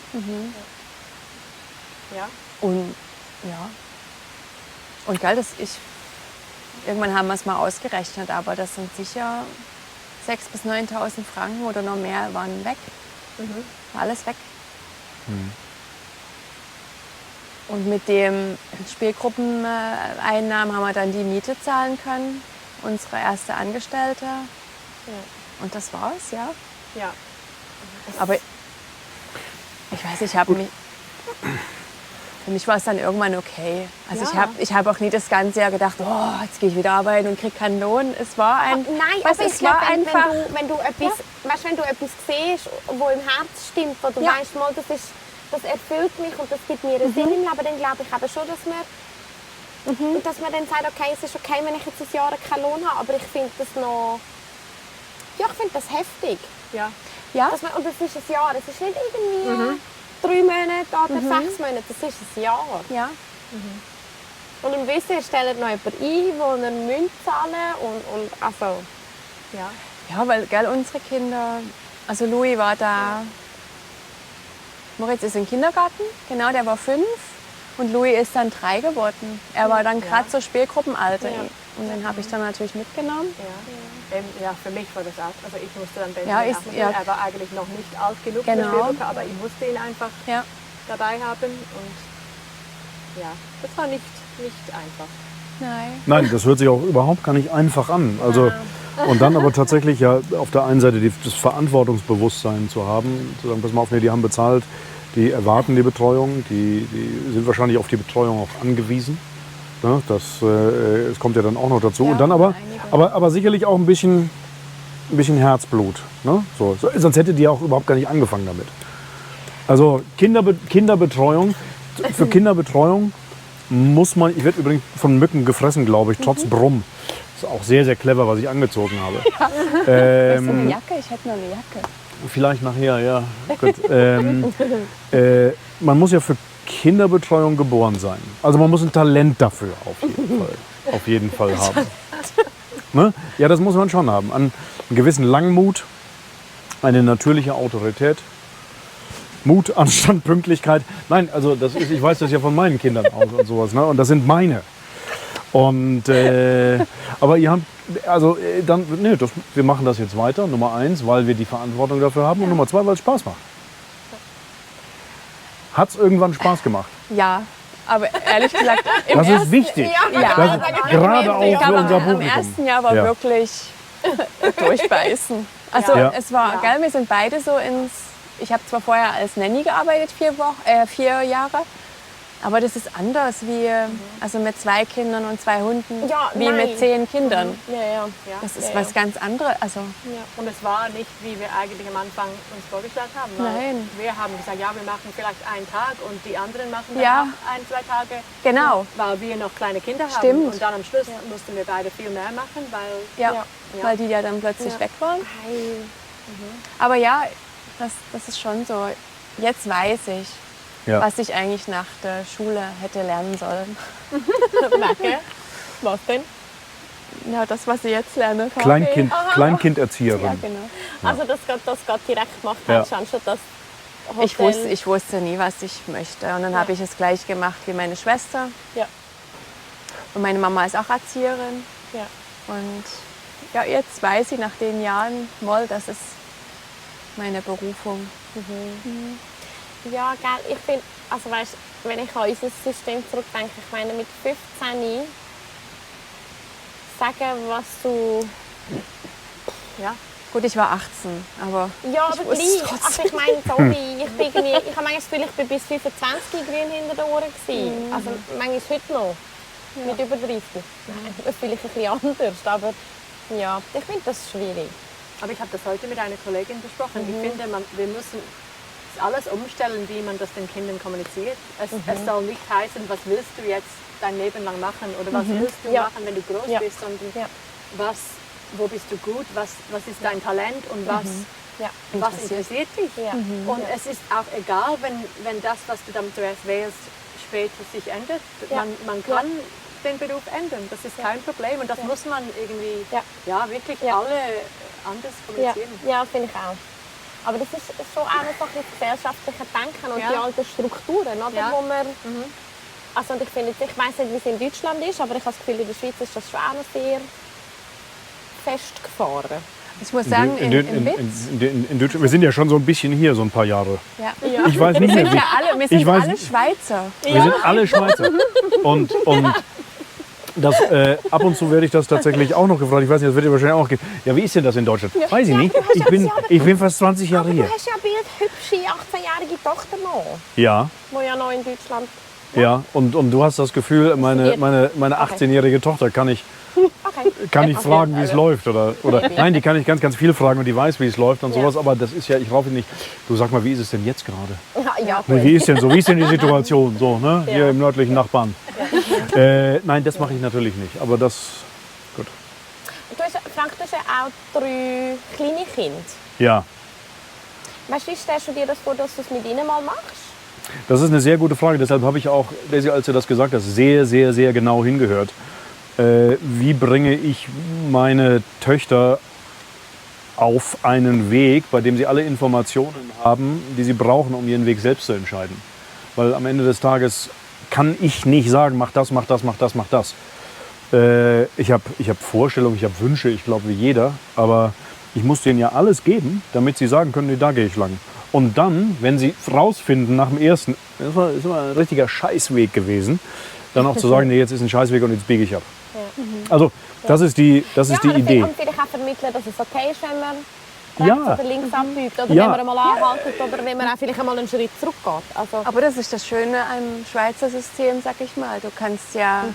Ja. Und ja. Und gell, irgendwann haben wir es mal ausgerechnet, aber das sind sicher 6.000 bis 9.000 Franken oder noch mehr waren weg. War alles weg. Und mit dem Spielgruppeneinnahmen haben wir dann die Miete zahlen können, unsere erste Angestellte. Und das war's, ja. Ja. Aber ich weiß, für mich war es dann irgendwann okay. Also Ja. ich hab auch nie das ganze Jahr gedacht, oh, jetzt gehe ich wieder arbeiten und kriege keinen Lohn. Es war Nein, weißt, aber es ich glaube, war einfach. wenn du etwas, weißt, wenn du etwas siehst, wo im Herz stimmt, wo du Ja. weißt, mal, das erfüllt mich und das gibt mir einen Sinn im Leben, dann glaube ich aber schon, dass man dann sagt, okay, es ist okay, wenn ich jetzt ein Jahr keinen Lohn habe, aber ich finde das noch, ja, ich finde das heftig. Ja. Ja, Und das ist ein Jahr, es ist nicht irgendwie 3 Monate oder 6 Monate, das ist ein Jahr. ja. Und im Wissen, ihr stellt noch jemanden ein, wo ihr müsst zahlen und also, Ja. Ja, weil gell, unsere Kinder, also Louis war da, Moritz ist im Kindergarten, genau, der war 5 und Louis ist dann 3 geworden. Er war dann gerade so Spielgruppenalter und den habe ich dann natürlich mitgenommen. Ja, für mich war das auch. Also ich musste dann Benjamin Ja, auch mitnehmen. Er war eigentlich noch nicht alt genug für Genau. Spielgruppe, aber ich musste ihn einfach Ja. dabei haben. Und ja, das war nicht einfach. Nein. Nein, das hört sich auch überhaupt gar nicht einfach an. Also, und dann aber tatsächlich ja auf der einen Seite das Verantwortungsbewusstsein zu haben, zu sagen, pass mal auf, nee, die haben bezahlt, die erwarten die Betreuung, die sind wahrscheinlich auf die Betreuung auch angewiesen. Ja, es kommt ja dann auch noch dazu. Ja, und dann einige. aber sicherlich auch ein bisschen Herzblut. Ne? Sonst hätte die auch überhaupt gar nicht angefangen damit. Also Kinderbetreuung, für Kinderbetreuung muss man, ich werde übrigens von Mücken gefressen, glaube ich, trotz Brumm. Das ist auch sehr, sehr clever, was ich angezogen habe. Hast du eine Jacke? Ich hätte noch eine Jacke. Vielleicht nachher, ja. Gut. Man muss ja für Kinderbetreuung geboren sein. Also man muss ein Talent dafür auf jeden Fall haben. Ne? Ja, das muss man schon haben. Einen gewissen Langmut, eine natürliche Autorität, Mut, Anstand, Pünktlichkeit. Nein, also ich weiß das ja von meinen Kindern auch und sowas. Ne? Und das sind meine. Und aber ihr habt, wir machen das jetzt weiter. Nummer 1, weil wir die Verantwortung dafür haben. Und Nummer 2, weil es Spaß macht. Hat es irgendwann Spaß gemacht? Ja, aber ehrlich gesagt, Das ist wichtig. Ja, Das ist gerade auch für unser am Publikum. ersten Jahr war Ja. wirklich durchbeißen. Also Ja. es war, gell, wir sind beide so ich habe zwar vorher als Nanny gearbeitet, 4 Jahre, aber das ist anders wie also mit 2 Kindern und 2 Hunden, Ja, wie nein. mit 10 Kindern. ja. Das ist was ganz anderes. Also Und es war nicht, wie wir eigentlich am Anfang uns vorgestellt haben. weil Nein. Wir haben gesagt, ja, wir machen vielleicht einen Tag und die anderen machen dann Ja. auch 1, 2 Tage. Genau. Weil wir noch kleine Kinder haben. Stimmt. Und dann am Schluss mussten wir beide viel mehr machen, weil ja, weil die ja dann plötzlich weg waren. Hey. Aber ja, das ist schon so. Jetzt weiß ich, Ja. was ich eigentlich nach der Schule hätte lernen sollen. Merke. Was denn? Ja, das, was ich jetzt lerne. Kleinkinderzieherin. Ja, genau. Also das geht direkt gemacht Ja. hast, schon das Ich wusste nie, was ich möchte. Und dann habe ich es gleich gemacht wie meine Schwester. Ja. Und meine Mama ist auch Erzieherin. Ja. Und ja, jetzt weiß ich nach den Jahren, das ist meine Berufung. Ja, gell, ich finde, also weißt, wenn ich an unser System zurückdenke, ich meine mit 15 sagen, was du... Ja. Gut, ich war 18, aber Ja, ich aber wusste gleich. trotzdem. Also ich meine, sorry, ich habe manchmal das Gefühl, ich bin bis 25 grün hinter den Ohren gewesen. Also manchmal heute noch, mit über 30. Nein, das fühle ich ein bisschen anders, aber ja, ich finde das schwierig. Aber ich habe das heute mit einer Kollegin besprochen. Ich finde, wir müssen alles umstellen, wie man das den Kindern kommuniziert. Es soll nicht heißen, was willst du jetzt dein Leben lang machen oder was willst du machen, wenn du groß bist, sondern wo bist du gut, was ist dein Talent und was interessiert dich. Ja. Und es ist auch egal, wenn das, was du dann zuerst wählst, später sich ändert. Ja. Man kann den Beruf ändern, das ist kein Problem und das muss man irgendwie wirklich alle anders kommunizieren. Ja, finde ich auch. Aber das ist schon auch noch so ein gesellschaftliches Denken und die alten Strukturen, oder? Ja. Wo man, also, und ich finde, ich weiss nicht, wie es in Deutschland ist, aber ich habe das Gefühl, in der Schweiz ist das schon auch noch sehr festgefahren. ich muss sagen, in Witz. In Deutschland, wir sind ja schon so ein bisschen hier, so ein paar Jahre. Ja. Ich weiß nicht mehr, wie. Wir sind alle Schweizer. Wir sind alle Schweizer. Und das, ab und zu werde ich das tatsächlich auch noch gefragt. Ich weiß nicht, das wird dir wahrscheinlich auch gehen. Ja, wie ist denn das in Deutschland? Weiß ich nicht. Ich bin fast 20 Jahre Aber hier. du hast ja bildhübsche 18-jährige Tochter noch, Ja, die ja noch in Deutschland... ja. Und du hast das Gefühl, meine 18-jährige Tochter kann ich fragen, wie es läuft. Oder nein, die kann ich ganz, ganz viel fragen und die weiß, wie es läuft und sowas. Aber das ist ja, ich brauche nicht. Du sag mal, wie ist es denn jetzt gerade? Ja, Wie ist denn die Situation so, ne? Hier im nördlichen Nachbarn? Nein, das mache ich natürlich nicht. Aber das, gut. Frank, du hast ja auch 3 kleine Kinder. Ja, Weißt du, wie stellst du dir das vor, dass du es mit ihnen mal machst? das ist eine sehr gute Frage. Deshalb habe ich auch, Daisy, als du das gesagt hast, sehr, sehr, sehr genau hingehört. Wie bringe ich meine Töchter auf einen Weg, bei dem sie alle Informationen haben, die sie brauchen, um ihren Weg selbst zu entscheiden? Weil am Ende des Tages kann ich nicht sagen, mach das, mach das, mach das, mach das. Ich hab Vorstellungen, ich habe Wünsche, ich glaube wie jeder, aber ich muss denen ja alles geben, damit sie sagen können, nee, da gehe ich lang. Und dann, wenn sie rausfinden nach dem ersten, das war ein richtiger Scheißweg gewesen, dann auch zu sagen, nee, jetzt ist ein Scheißweg und jetzt biege ich ab. Also das ist die Idee. Und vielleicht auch vermitteln, dass es okay ist, wenn man rechts Ja. oder links abbiegt. Oder Ja. wenn man einmal anhaltet oder wenn man auch vielleicht einmal einen Schritt zurückgeht. Also, Aber das ist das Schöne am Schweizer System, sag ich mal. Du kannst ja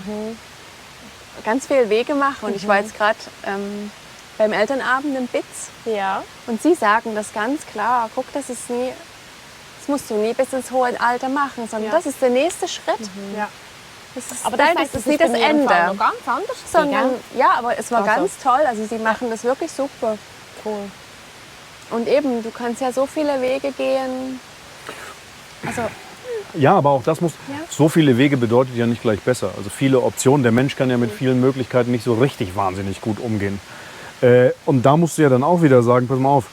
ganz viele Wege machen. Und ich war jetzt gerade beim Elternabend in Bitz. ja. Und sie sagen das ganz klar. Guck, das musst du nie bis ins hohe Alter machen, sondern das ist der nächste Schritt. Ja. Das ist, Aber nein, das das ist nicht das bei mir im Fall Ende. noch ganz anders. Sondern, ja, aber es war Also. ganz toll. Also sie machen das wirklich super. Cool. Und eben, du kannst ja so viele Wege gehen. Also, Ja, aber auch das muss, so viele Wege bedeutet ja nicht gleich besser. Also viele Optionen, der Mensch kann ja mit vielen Möglichkeiten nicht so richtig wahnsinnig gut umgehen. Und da musst du ja dann auch wieder sagen, pass mal auf,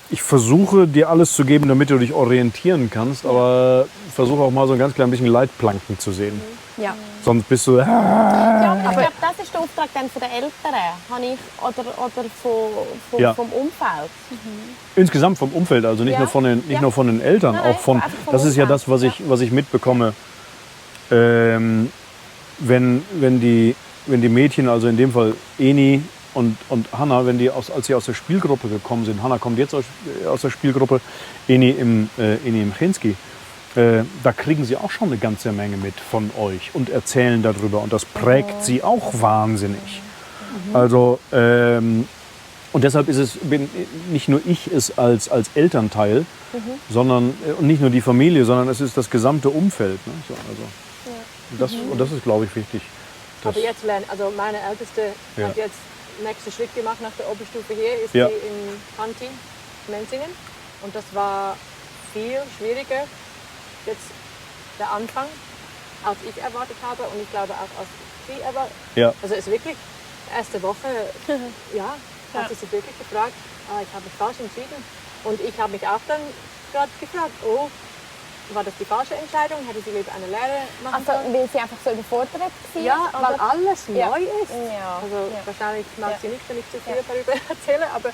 ich versuche dir alles zu geben, damit du dich orientieren kannst, aber versuche auch mal so ein ganz klein bisschen Leitplanken zu sehen. ja. Sonst bist du, Ja, aber ich glaube, das ist der Auftrag dann von den Eltern, habe ich, oder vom Umfeld. insgesamt vom Umfeld, also nicht Ja. nur von den, Ja. nur von den Eltern, Nein, auch von, einfach vom das ist ja Umfeld. das, was ich mitbekomme, wenn die Mädchen, also in dem Fall Eni und Hanna, als sie aus der Spielgruppe gekommen sind, Hanna kommt jetzt aus der Spielgruppe, Eni im Chinski, da kriegen sie auch schon eine ganze Menge mit von euch und erzählen darüber und das prägt sie auch wahnsinnig. Also und deshalb bin nicht nur ich es als Elternteil, sondern und nicht nur die Familie, sondern es ist das gesamte Umfeld. Ne? So, also, und das ist, glaube ich, wichtig. Aber jetzt lernen, also meine Älteste Ja. hat jetzt den nächsten Schritt gemacht nach der Oberstufe hier, ist Ja. sie in Fanti, Menzingen. Und das war viel schwieriger, jetzt der Anfang, als ich erwartet habe und ich glaube auch als sie erwartet. Ja. Also es ist wirklich, erste Woche, ja, hat sie sich wirklich gefragt, ich habe mich falsch entschieden. Und ich habe mich auch dann gerade gefragt, war das die falsche Entscheidung? Hätte sie lieber eine Lehre machen Also, sollen? weil sie einfach so überfordert war? Ja, weil oder? alles Ja. neu ist. Ja. Also Ja. wahrscheinlich mag Ja. sie nicht, wenn ich zu viel darüber erzähle, aber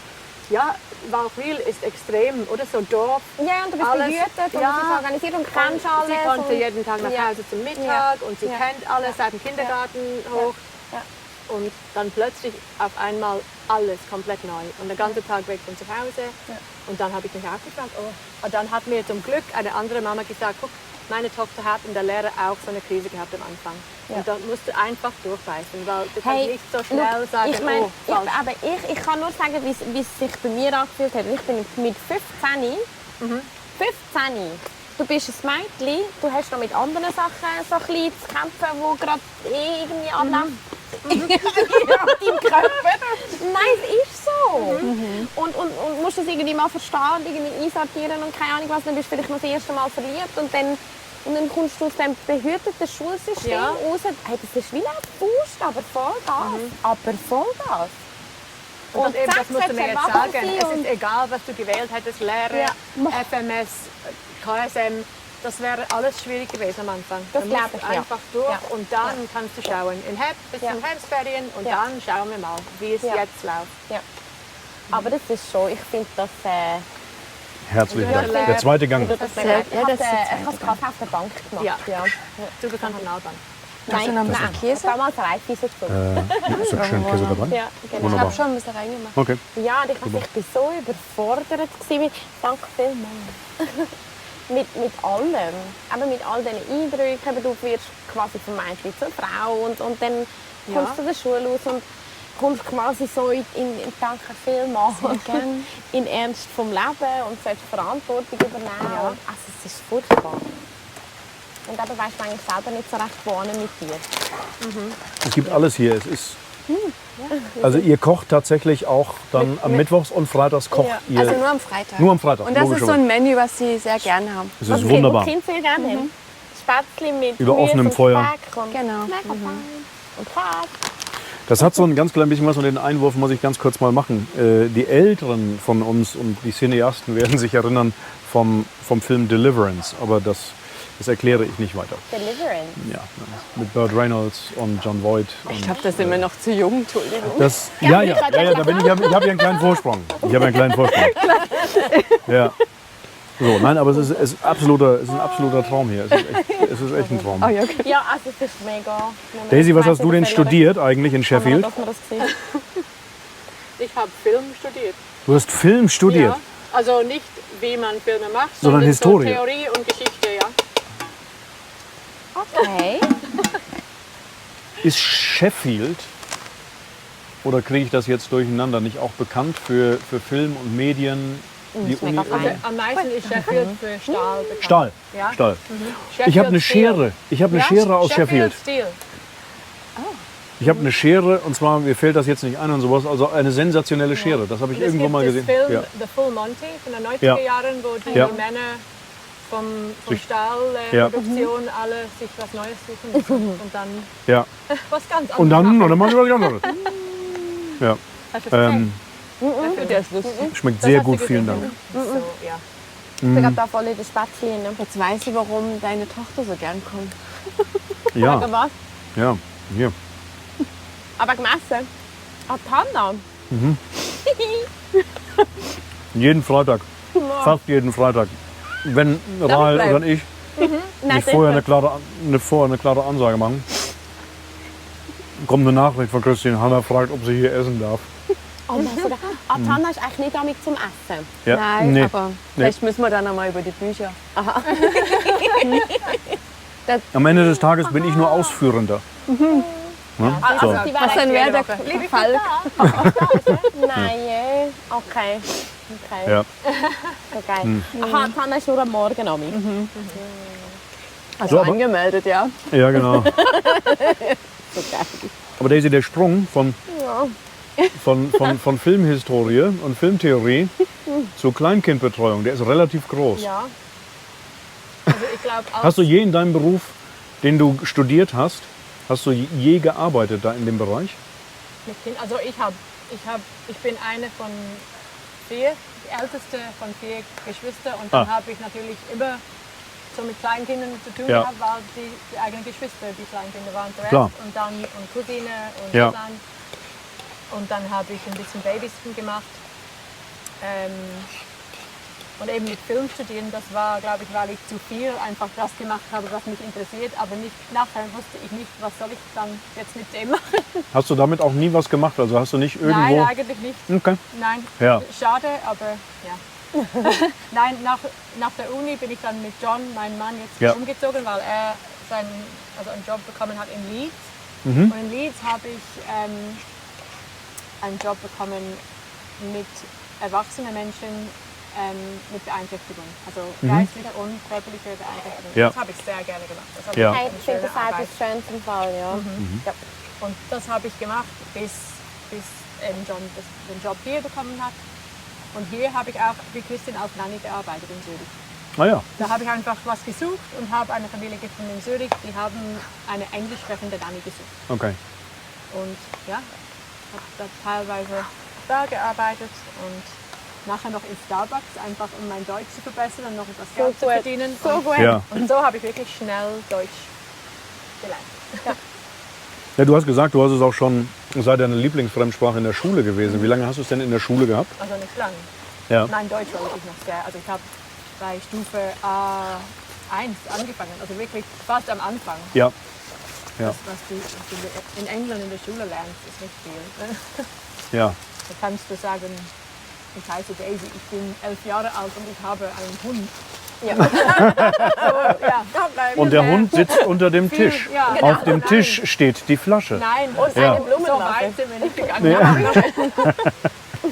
ja, Wauchwil ist extrem, oder so Dorf. Ja, und du bist Alles- behütet und ja. du bist organisiert und kennst alles. Sie konnte und jeden Tag nach Ja. Hause zum Mittag und sie Ja. kennt alles seit dem Kindergarten hoch. Ja. Und dann plötzlich auf einmal alles komplett neu. Und den ganzen Tag weg von zu Hause. Ja. Und dann habe ich mich auch gefragt, Und dann hat mir zum Glück eine andere Mama gesagt, guck, meine Tochter hat in der Lehre auch so eine Krise gehabt am Anfang. Ja. Und da musst du einfach durchbeißen, weil du kannst Hey, nicht so schnell look, sagen, ich meine, falsch. ich kann nur sagen, wie es sich bei mir angefühlt hat. Ich bin mit 15, 15, du bist ein Mädchen, du hast noch mit anderen Sachen so ein bisschen zu kämpfen, die gerade irgendwie anlaufen. Deinem Körper. Nein, es ist so. Und musst das irgendwie mal verstehen, irgendwie einsortieren und keine Ahnung was. Dann bist du vielleicht noch das erste Mal verliebt und dann kommst du aus dem behüteten Schulsystem Ja. raus. Hey, das ist wie ein Faust, aber Vollgas. Aber Vollgas. Und eben, das zack, musst du mir sollst jetzt erwachsen sagen. sein Es und- ist egal, was du gewählt hättest, Lehre, Ja. FMS, KSM. Das wäre alles schwierig gewesen am Anfang. Das Da glaube musst ich, du ja. einfach durch Ja. und dann kannst du schauen. Bis Ja. zum Herbstferien und Ja. dann schauen wir mal, wie es Ja. jetzt läuft. Ja. Aber das ist schon, ich finde das... Herzlichen Ja, Dank. Lehrer. Der zweite Gang. Das sehr- ich ja, habe das ist ich habe es gerade auf der Bank gemacht. Ja. Ja. Zur Kantonalbank. Hast du noch ein bisschen Käse? Damals Reifeisen gefunden. Ist doch schön Käse dabei? Ja, genau. Ich Wunderbar. habe schon ein bisschen reingemacht. Okay. Ja, und ich war so überfordert. Danke vielmals. mit allem. Eben mit all diesen Eindrücken. Eben, du wirst quasi vom Mädchen zur Frau und dann kommst du der Schule aus und kommst quasi so in danke vielmals, in Ernst vom Leben und sollst Verantwortung übernehmen. Ja. Also es ist furchtbar. Und eben weisst du eigentlich selber nicht so recht wohnen mit dir. Es gibt alles hier. Es ist also ihr kocht tatsächlich auch dann am Mittwochs und Freitags kocht Ja. ihr Also nur am Freitag. nur am Freitag. Und das ist so logischerweise. ein Menü, was sie sehr gerne haben. Es ist wunderbar. Und Kind sehr gerne. Spätzle mit Über Gemüse offenem und Feuer. Speck und Genau. mega fein. Und Käse. Das hat so ein ganz klein bisschen was, und den Einwurf muss ich ganz kurz mal machen. Die Älteren von uns und die Cineasten werden sich erinnern vom Film Deliverance, aber das erkläre ich nicht weiter. Deliverance. Ja, mit Burt Reynolds und John Voight. Ich glaube, da sind wir noch zu jung, Entschuldigung. Das, ja, da bin ich habe ja einen kleinen Vorsprung. Ich habe einen kleinen Vorsprung. Ja. So, nein, aber es ist ein absoluter Traum hier. Es ist echt ein Traum. Oh, ja, okay. Ja, also es ist mega. Daisy, was Ich hast weiss du denn nicht, studiert eigentlich in dass man Sheffield? das sieht. Ich habe Film studiert. Du hast Film studiert. Ja. Also nicht, wie man Filme macht, Sondern Historie. So Theorie und Geschichte, ja. Okay. Ist Sheffield, oder kriege ich das jetzt durcheinander, nicht auch bekannt für Film und Medien? Die ist mega fein. Also am meisten ist Sheffield für Stahl bekannt. Stahl. Ja. Stahl. Sheffield Ich habe eine Steel. Schere. Ich habe eine Ja, Schere aus Sheffield. Steel. Ich habe eine Schere, und zwar, mir fällt das jetzt nicht ein und sowas, also eine sensationelle Schere. Das habe ich Und es irgendwo gibt mal das gesehen. Film Ja. The Full Monty von den 90er Ja. Jahren, wo die Ja. Männer vom Sich- Stahllproduktion alle sich was Neues suchen müssen. Und dann Ja. was ganz anderes Und dann, machen. oder machen wir was anderes. Ja. Hast du das Ähm, Der ist lustig. schmeckt Das sehr hast du gut, gesehen, vielen Dank. ja. So, ja. Ich bin gerade da voll in der Spätzle. Jetzt weiß ich, warum deine Tochter so gern kommt. Ja, was? ja, hier. Aber gemessen. Ah, Hanna. Jeden Freitag, fast jeden Freitag. Wenn Rahel bleiben. oder ich Nein, nicht vorher eine klare Ansage machen, kommt eine Nachricht von Christine. Hanna fragt, ob sie hier essen darf. Oh, sogar. Hanna ist eigentlich nicht damit zum Essen. Ja, Nein, nee. aber vielleicht müssen wir dann noch mal über die Bücher. Am Ende des Tages bin ich nur Ausführender. Ne? So. Also, die Was dann wäre der Liebe Fall? Nein, okay. Okay. Ja. Okay. Aha, Hanna ist nur am Morgen an mich. Also So, aber- angemeldet, ja. Ja, genau. So geil. Aber Daisy, der Sprung von von Filmhistorie und Filmtheorie zur Kleinkindbetreuung. Der ist relativ groß. Ja. Also ich glaube auch. Hast du je in deinem Beruf, den du studiert hast, je gearbeitet da in dem Bereich? mit Kindern? Also ich bin eine von 4, die älteste von 4 Geschwistern und dann habe ich natürlich immer so mit Kleinkindern zu tun gehabt, weil die eigenen Geschwister, die Kleinkinder waren zuerst und dann und Cousine und Eltern. Und dann habe ich ein bisschen Babysitten gemacht. Und eben mit Film studieren, das war, glaube ich, weil ich zu viel einfach das gemacht habe, was mich interessiert. Aber nachher wusste ich nicht, was soll ich dann jetzt mit dem machen. Hast du damit auch nie was gemacht? Also hast du nicht irgendwo... Nein, eigentlich nicht. Okay. Nein, schade, aber ja. Nein, nach der Uni bin ich dann mit John, meinem Mann, jetzt umgezogen, weil er einen Job bekommen hat in Leeds. Und in Leeds habe ich einen Job bekommen mit erwachsenen Menschen mit Beeinträchtigung, also geistliche und körperliche Beeinträchtigung. Ja. Das habe ich sehr gerne gemacht. Das habe ich finde das auch das schönste Fall, ja. Ja. Und das habe ich gemacht, bis John den Job hier bekommen hat. Und hier habe ich auch wie Christian als Nanny gearbeitet in Zürich. Ah ja. Da habe ich einfach was gesucht und habe eine Familie gefunden in Zürich, die haben eine englisch sprechende Nanny gesucht. Okay. Und ja, habe da teilweise da gearbeitet und nachher noch in Starbucks, einfach um mein Deutsch zu verbessern und noch etwas Geld zu verdienen. So gut. Ja. Und so habe ich wirklich schnell Deutsch gelernt. Ja. Ja, du hast gesagt, du hast es auch schon, sei deine Lieblingsfremdsprache in der Schule gewesen. Wie lange hast du es denn in der Schule gehabt? Also nicht lange. Ja. Nein, Deutsch war wirklich noch sehr. Also ich habe bei Stufe A1 angefangen, also wirklich fast am Anfang. Ja. Ja. Das, was du in England in der Schule lernst, ist nicht viel. Ja. Da kannst du sagen, ich heiße Daisy, ich bin 11 Jahre alt und ich habe einen Hund. Ja. So, ja. Und der Hund sitzt unter dem Tisch. Ja, Auf dem Tisch steht die Flasche. Nein, Und Ja. eine Blume so drauf. weit sind wir nicht gegangen. Ja.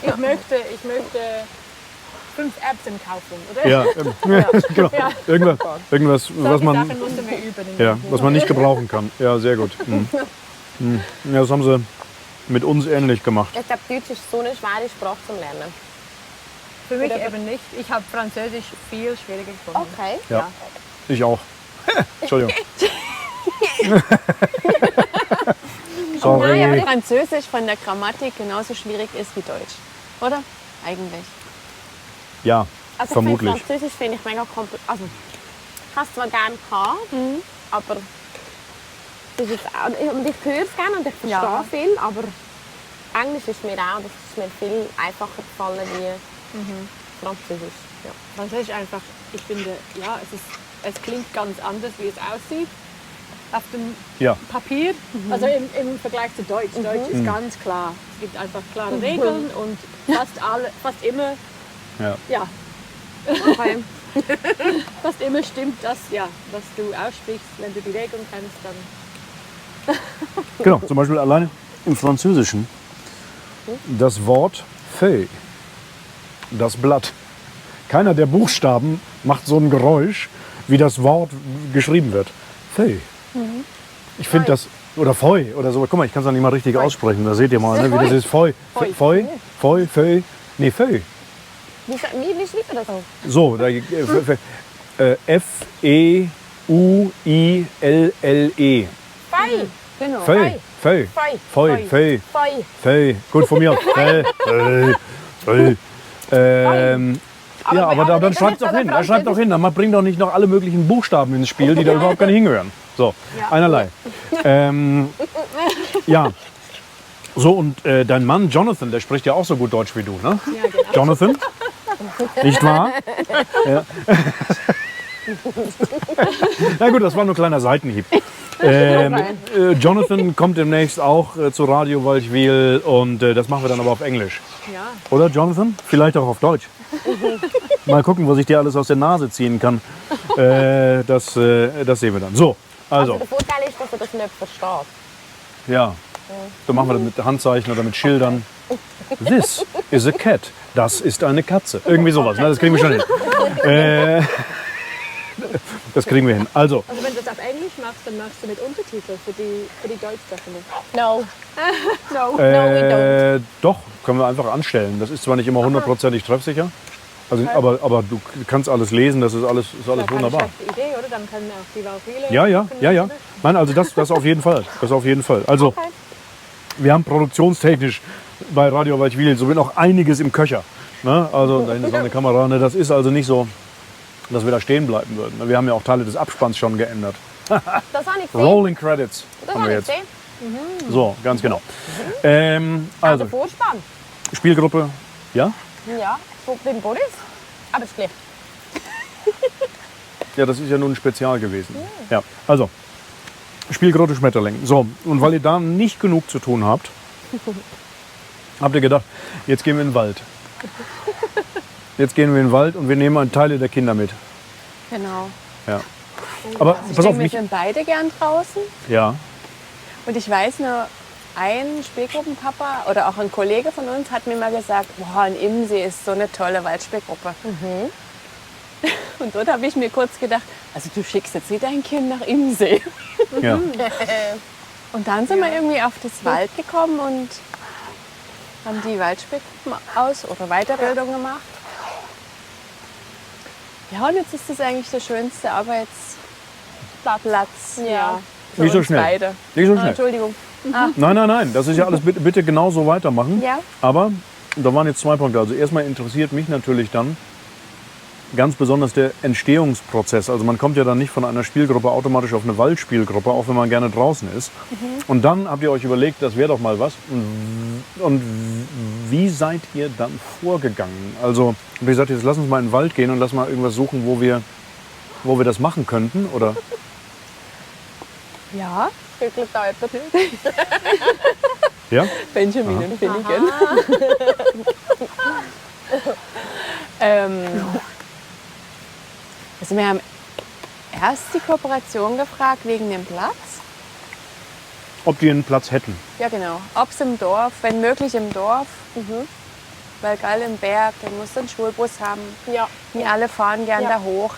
Ich möchte 5 Erbsen kaufen, oder? Ja, genau. Ja. Irgendwas, was Solche man, Sachen mussten wir üben. ja, was man nicht gebrauchen kann. Ja, sehr gut. Ja, das haben sie mit uns ähnlich gemacht. Ich glaube, Deutsch ist so eine schwere Sprache zum Lernen. Für mich eben nicht. Ich habe Französisch viel schwieriger gefunden. Okay. Ja, ich auch. Entschuldigung. Nein, aber Sorry. Französisch von der Grammatik genauso schwierig ist wie Deutsch. Oder? Eigentlich. Ja, Also vermutlich. Französisch finde ich mega kompliziert. Also, ich habe es zwar gerne gehabt, aber das ist auch, und ich höre es gerne und ich verstehe Ja. viel, aber Englisch ist mir auch, das ist mir viel einfacher gefallen wie Französisch. Ja. Französisch einfach, ich finde, ja, es klingt ganz anders, wie es aussieht. Auf dem Ja. Papier, also im Vergleich zu Deutsch. Deutsch ist ganz klar. Es gibt einfach klare Regeln und fast immer, Ja. Okay. fast immer stimmt das, ja, was du aussprichst. Wenn du die Regeln kennst, dann Genau, zum Beispiel alleine im Französischen das Wort Feuille, das Blatt. Keiner der Buchstaben macht so ein Geräusch, wie das Wort geschrieben wird. Feuille. Ich finde das, oder Feuille oder so. Guck mal, ich kann es noch nicht mal richtig aussprechen. Da seht ihr mal, ne, wie das ist. Feuille, Feuille, Feuille, Feuille. Nee, Feuille. Wie schreibt man das so? So, da, F-E-U-I-L-L-E. Fei. Genau. Feuille, Feuille, Fei. Feuille, Feuille. Fei. Feuille. Gut von mir. Feuille, Feuille. Ja, aber dann schreibt doch hin. Er schreibt doch hin. Man bringt doch nicht noch alle möglichen Buchstaben ins Spiel, die da überhaupt gar nicht hingehören. So, einerlei. Ja. So, und dein Mann Jonathan, der spricht ja auch so gut Deutsch wie du, ne? ja, genau. Jonathan? Nicht wahr? Ja. Na gut, das war nur ein kleiner Seitenhieb. Jonathan kommt demnächst auch zu Radio Waldwil und das machen wir dann aber auf Englisch. Ja. Oder Jonathan? Vielleicht auch auf Deutsch. Mal gucken, was ich dir alles aus der Nase ziehen kann. Das sehen wir dann. So, also. Der Vorteil ist, dass er das nicht versteht. Ja. Dann machen wir das mit Handzeichen oder mit Schildern. This is a cat. Das ist eine Katze. Irgendwie sowas. Ne? Das kriegen wir schon hin. Das kriegen wir hin. Also, Also wenn du das auf Englisch machst, dann machst du mit Untertitel für die Deutschsprechenden. No. No. we doch, können wir einfach anstellen. Das ist zwar nicht immer hundertprozentig treffsicher, also, aber du kannst alles lesen, das ist alles wunderbar. Keine schlechte Idee, oder? Dann können auch die Waldwille... Ja. Nein, also das auf jeden Fall. Das auf jeden Fall. Also, wir haben produktionstechnisch bei Radio Waldwil so noch einiges im Köcher. Ne? Also, da hinten ist noch eine Kamera. Ne? Das ist also nicht so, dass wir da stehen bleiben würden. Wir haben ja auch Teile des Abspanns schon geändert. Das habe ich gesehen. Rolling Credits Das haben habe wir ich jetzt. gesehen. So, ganz genau. Also Also, Vorspann. Spielgruppe, ja? Ja, beim Boris. Aber es ist gleich. Ja, das ist ja nun ein Spezial gewesen. Ja, also, Spielgruppe Schmetterling. So, und weil ihr da nicht genug zu tun habt, habt ihr gedacht, jetzt gehen wir in den Wald. Jetzt gehen wir in den Wald und wir nehmen Teile der Kinder mit. Genau. Ja. Aber Ich pass auf denke, wir mich. sind beide gern draußen. Ja, Und ich weiß nur, ein Spielgruppenpapa oder auch ein Kollege von uns hat mir mal gesagt, boah, in Immensee ist so eine tolle Waldspielgruppe. Und dort habe ich mir kurz gedacht, also du schickst jetzt nicht dein Kind nach Immensee. ja. Und dann sind wir irgendwie auf das Wald gekommen und haben die Waldspielgruppen oder Weiterbildung gemacht. Ja, und jetzt ist das eigentlich der schönste Arbeitsplatz. Ja. Für Nicht so uns schnell. Beide. Nicht so Ah, schnell. Entschuldigung. Nein. Das ist ja alles bitte genau so weitermachen. Ja. Aber da waren jetzt 2 Punkte. Also erstmal interessiert mich natürlich dann ganz besonders der Entstehungsprozess. Also man kommt ja dann nicht von einer Spielgruppe automatisch auf eine Waldspielgruppe, auch wenn man gerne draußen ist. Und dann habt ihr euch überlegt, das wäre doch mal was. Und wie seid ihr dann vorgegangen? Also habt ihr gesagt, jetzt lass uns mal in den Wald gehen und lass mal irgendwas suchen, wo wir das machen könnten? Oder? Ja, Glück da jemand. Ja? Benjamin und Finnegan. Also wir haben erst die Kooperation gefragt wegen dem Platz. Ob die einen Platz hätten? Ja genau, ob es im Dorf, wenn möglich im Dorf. Weil geil im Berg, dann musst du einen Schulbus haben. Ja. Die alle fahren gern Ja. da hoch,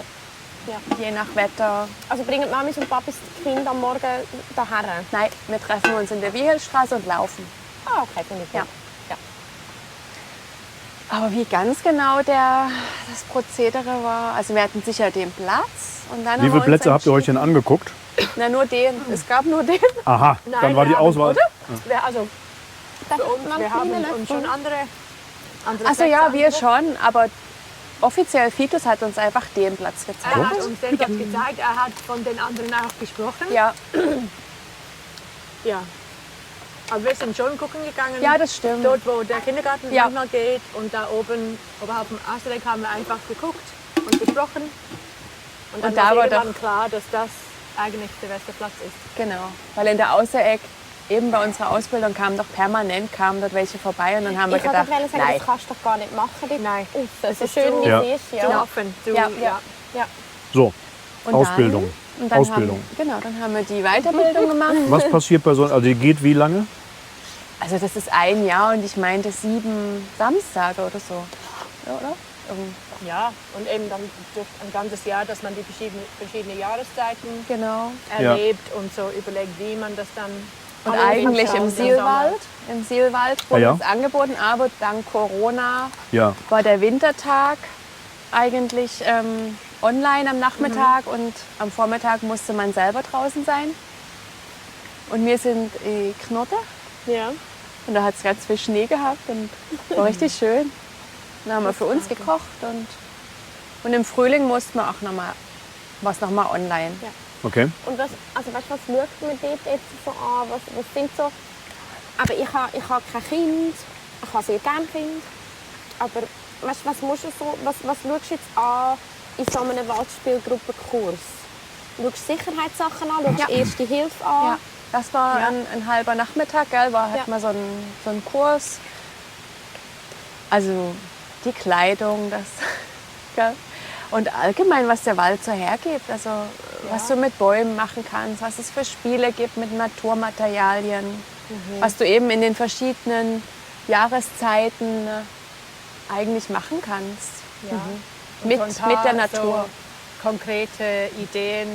Ja. je nach Wetter. Also bringen Mamis und Papis die Kinder am Morgen daher? Nein, wir treffen uns in der Wiehelstraße und laufen. Ah, okay, finde ich gut. Ja. Aber wie ganz genau das Prozedere war, also wir hatten sicher den Platz. Und dann Wie viele Plätze habt ihr euch denn angeguckt? Na, nur den. Es gab nur den. Aha, dann war die wir haben- Auswahl. Also für uns, wir haben uns schon andere Also ja, Plätze wir angeguckt. schon, aber offiziell Fitus hat uns einfach den Platz gezeigt. Er hat uns den Platz gezeigt, er hat von den anderen auch gesprochen. Ja, Ja. Aber wir sind schon gucken gegangen. ja, das stimmt. Dort, wo der Kindergarten Ja. manchmal geht. Und da oben, oberhalb dem Asterdeck, haben wir einfach geguckt und gesprochen. Und dann Und da war war irgendwann klar, dass das eigentlich der beste Platz ist. Genau. Weil in der Außereck, eben bei unserer Ausbildung, kamen doch permanent dort welche vorbei. Und dann haben wir Ich wollte gedacht, gerade sagen, nein. das kannst du doch gar nicht machen. Nein. Das ist ist schön, so- wie Ja. es ist. Zu Ja. offen. Zu, Ja. Ja. So, Und Ausbildung. Dann Ausbildung. Dann haben wir die Weiterbildung gemacht. Was passiert bei so also die geht wie lange? Also das ist 1 Jahr und ich meinte 7 Samstage oder so. Ja, oder? Ja, und eben dann durch ein ganzes Jahr, dass man die verschiedene Jahreszeiten Genau. erlebt und so überlegt, wie man das dann... Und Aber eigentlich Winter im und Sielwald. Im Sielwald wurde Ah, ja? es angeboten, aber dank Corona Ja. war der Wintertag eigentlich online am Nachmittag und am Vormittag musste man selber draußen sein. Und wir sind Knotte Ja. und da hat es ganz viel Schnee gehabt und war richtig schön. Dann haben wir für uns gekocht und im Frühling mussten wir auch noch mal online. Ja. Okay. Und was, also weißt, was schaut man dort jetzt so an? Was sind so... Aber ich habe kein Kind. Ich habe sehr gerne Kind. Aber weißt, was schaust du jetzt an in so einem Waldspielgruppenkurs? Schaust du Sicherheitssachen an? Schaust du Erste Hilfe an? Ja, das war ein halber Nachmittag, gell? Hat Ja. man so einen Kurs. Also die Kleidung, das. Gell? Und allgemein, was der Wald so hergibt. Also was du mit Bäumen machen kannst, was es für Spiele gibt mit Naturmaterialien. Was du eben in den verschiedenen Jahreszeiten eigentlich machen kannst. Ja. Mit so ein der paar Natur. konkrete Ideen,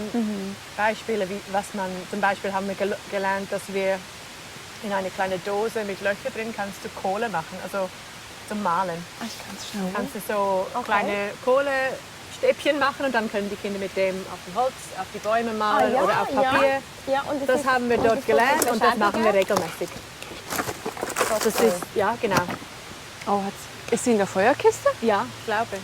Beispiele, was man, zum Beispiel haben wir gelernt, dass wir in eine kleine Dose mit Löchern drin kannst du Kohle machen, also zum Malen. Ach, ich kann es schnell. Kannst du so kleine Kohlestäbchen machen und dann können die Kinder mit dem auf dem Holz, auf die Bäume malen oder auf Papier. Ja, und Das haben wir dort gelernt und das machen wir regelmäßig. Das ist, ja, genau. Oh, ist sie in der Feuerkiste? Ja, ich glaube.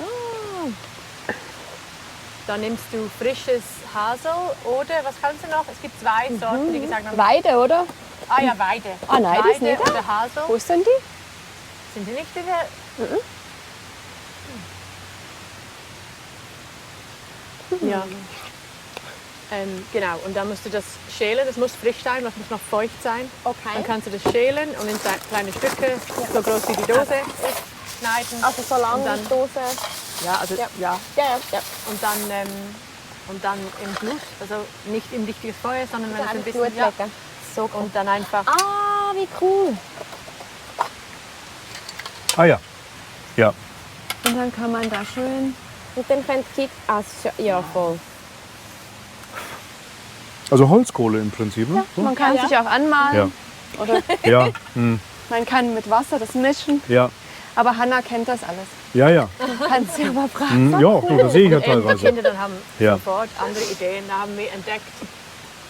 Dann nimmst du frisches Hasel oder, was kannst du noch? Es gibt 2 Sorten, die gesagt haben. Weide, oder? Ah ja, Weide. Ah nein, die ist Weide nicht da. oder Hasel. Wo ist denn die? Sind die nicht in der... Ja. Genau, und dann musst du das schälen. Das muss frisch sein, das muss noch feucht sein. Okay. Dann kannst du das schälen und in kleine Stücke, so groß wie die Dose ist, schneiden. Also so lange Und dann- die Dose. Ja, also ja. Ja. Und dann im Blut, also nicht im richtiges Feuer, sondern wenn es ein bisschen... Blut Ja, legen. So gut. und dann einfach... Ah, wie cool. Ah ja. Ja. Und dann kann man da schön. Und dann könnt ihr... Ah, ja, voll. Also Holzkohle im Prinzip. Ne? So? Man kann sich auch anmalen. Ja. Oder Ja. man kann mit Wasser das mischen. Ja. Aber Hanna kennt das alles. Ja, ja. Kannst sie aber fragen. Ja, du, das sehe ich ja Die teilweise. Kinder dann haben Ja. sofort andere Ideen. Da haben wir entdeckt,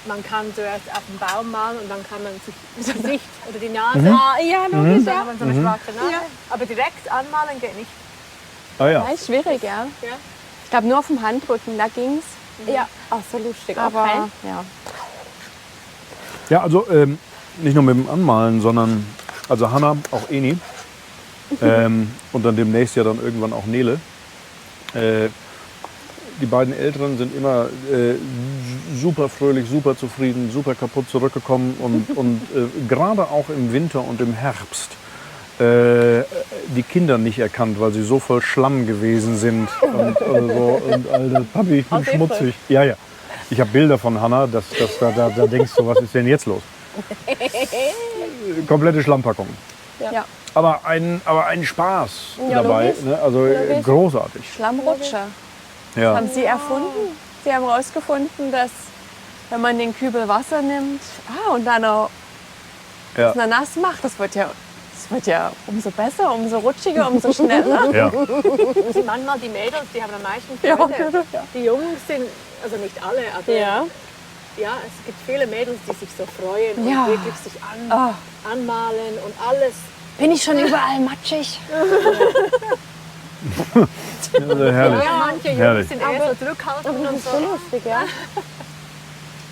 man kann zuerst auf den Baum malen und dann kann man sich das Gesicht oder die Nase. Ah, ja, logisch, Dann ja. hat man so eine schwarze Nase. Aber direkt anmalen geht nicht. Ah ja. Ja, ist schwierig, ja. Ja. Ich glaube, nur auf dem Handrücken, da ging's. Ja. Ach, so lustig. Aber Okay. ja. Ja, also nicht nur mit dem Anmalen, sondern also Hanna, auch Eni und dann demnächst ja dann irgendwann auch Nele. Die beiden Älteren sind immer super fröhlich, super zufrieden, super kaputt zurückgekommen und gerade auch im Winter und im Herbst die Kinder nicht erkannt, weil sie so voll Schlamm gewesen sind und so und Alter, Papi, ich bin schmutzig. Ja, ja. Ich habe Bilder von Hanna, da denkst du, was ist denn jetzt los? Komplette Schlammpackung. Ja. Aber ein Spaß Ja, dabei, logisch. ne? Also großartig. Schlammrutscher. Ja. Haben sie erfunden. Sie haben herausgefunden, dass wenn man den Kübel Wasser nimmt und dann noch Ja. nass macht, das wird ja umso besser, umso rutschiger, umso schneller. Ja. Also manchmal die Mädels, die haben am meisten Freude. Die Jungs sind, also nicht alle, aber Ja. ja, es gibt viele Mädels, die sich so freuen Ja. und wirklich sich anmalen und alles. Bin ich schon überall matschig? Also herrlich. Ja, manche Jungs Herrlich. sind eher so zurückhaltend Das und ist so so. lustig, ja.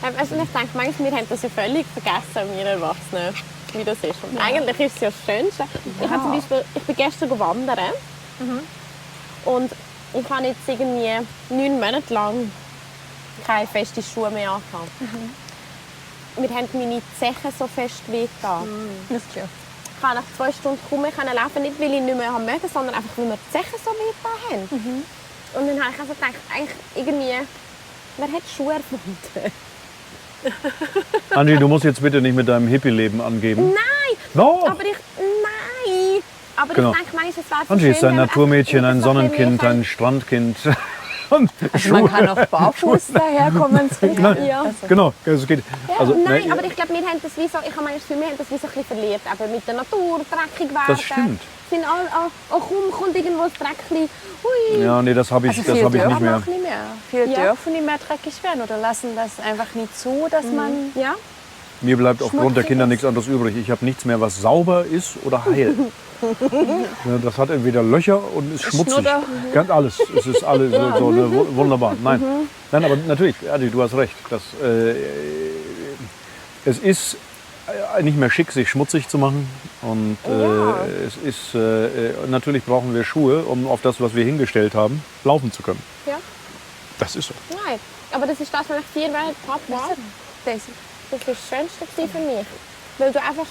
Also ich denke, manchmal, wir haben das ja völlig vergessen, wir Erwachsenen, wie das ist. Und eigentlich ist es ja das Schönste. Ich, habe zum Beispiel, ich bin gestern wandern und ich habe jetzt irgendwie 9 Monate lang keine festen Schuhe mehr angehabt. Mir haben meine Zehen so fest wehgetan. Das ist klar. Ich konnte nach 2 Stunden kaum mehr laufen, nicht weil ich nicht mehr mögen, sondern einfach, weil mir die Zehen so wehgetan haben. Und dann habe ich also gedacht, eigentlich irgendwie, wer hat Schuhe erfunden? Angie, du musst jetzt bitte nicht mit deinem Hippie-Leben angeben. Nein! No! Aber ich Genau. denke manchmal, es wäre so Angie ist schön, ein wenn wir Naturmädchen, einfach ein so bisschen Sonnenkind, mehr ein Strandkind. Und Also man kann auch barfuß daherkommen. Nein, Ja. genau, es geht. Also, Nein, ne, aber ich glaube, wir haben das wie so, ich habe manchmal das Gefühl, wir haben das wie so ein bisschen verliert. Aber mit der Natur, dreckig werden. Das stimmt. Sind alle, komm, kommt irgendwo das Dreckchen. Hui. ja, nee, das habe ich, Also das viele hab ich nicht dürfen mehr. auch nicht mehr. Viele Ja. dürfen nicht mehr dreckig werden oder lassen das einfach nicht zu, dass man... Ja. Mir bleibt aufgrund der Schmutzig Kinder ist. nichts anderes übrig. Ich habe nichts mehr, was sauber ist oder heil. Ja, das hat entweder Löcher und ist schmutzig. Schnudder. Ganz alles. Es ist alles so wunderbar. Nein. Nein, aber natürlich, Adi, du hast recht. Es ist nicht mehr schick, sich schmutzig zu machen. Und es ist, natürlich brauchen wir Schuhe, um auf das, was wir hingestellt haben, laufen zu können. Ja. Das ist so. Nein, aber das ist das, was ich 4 Wochen habe. Daisy. Das war das Schönste für mich. Weil du einfach,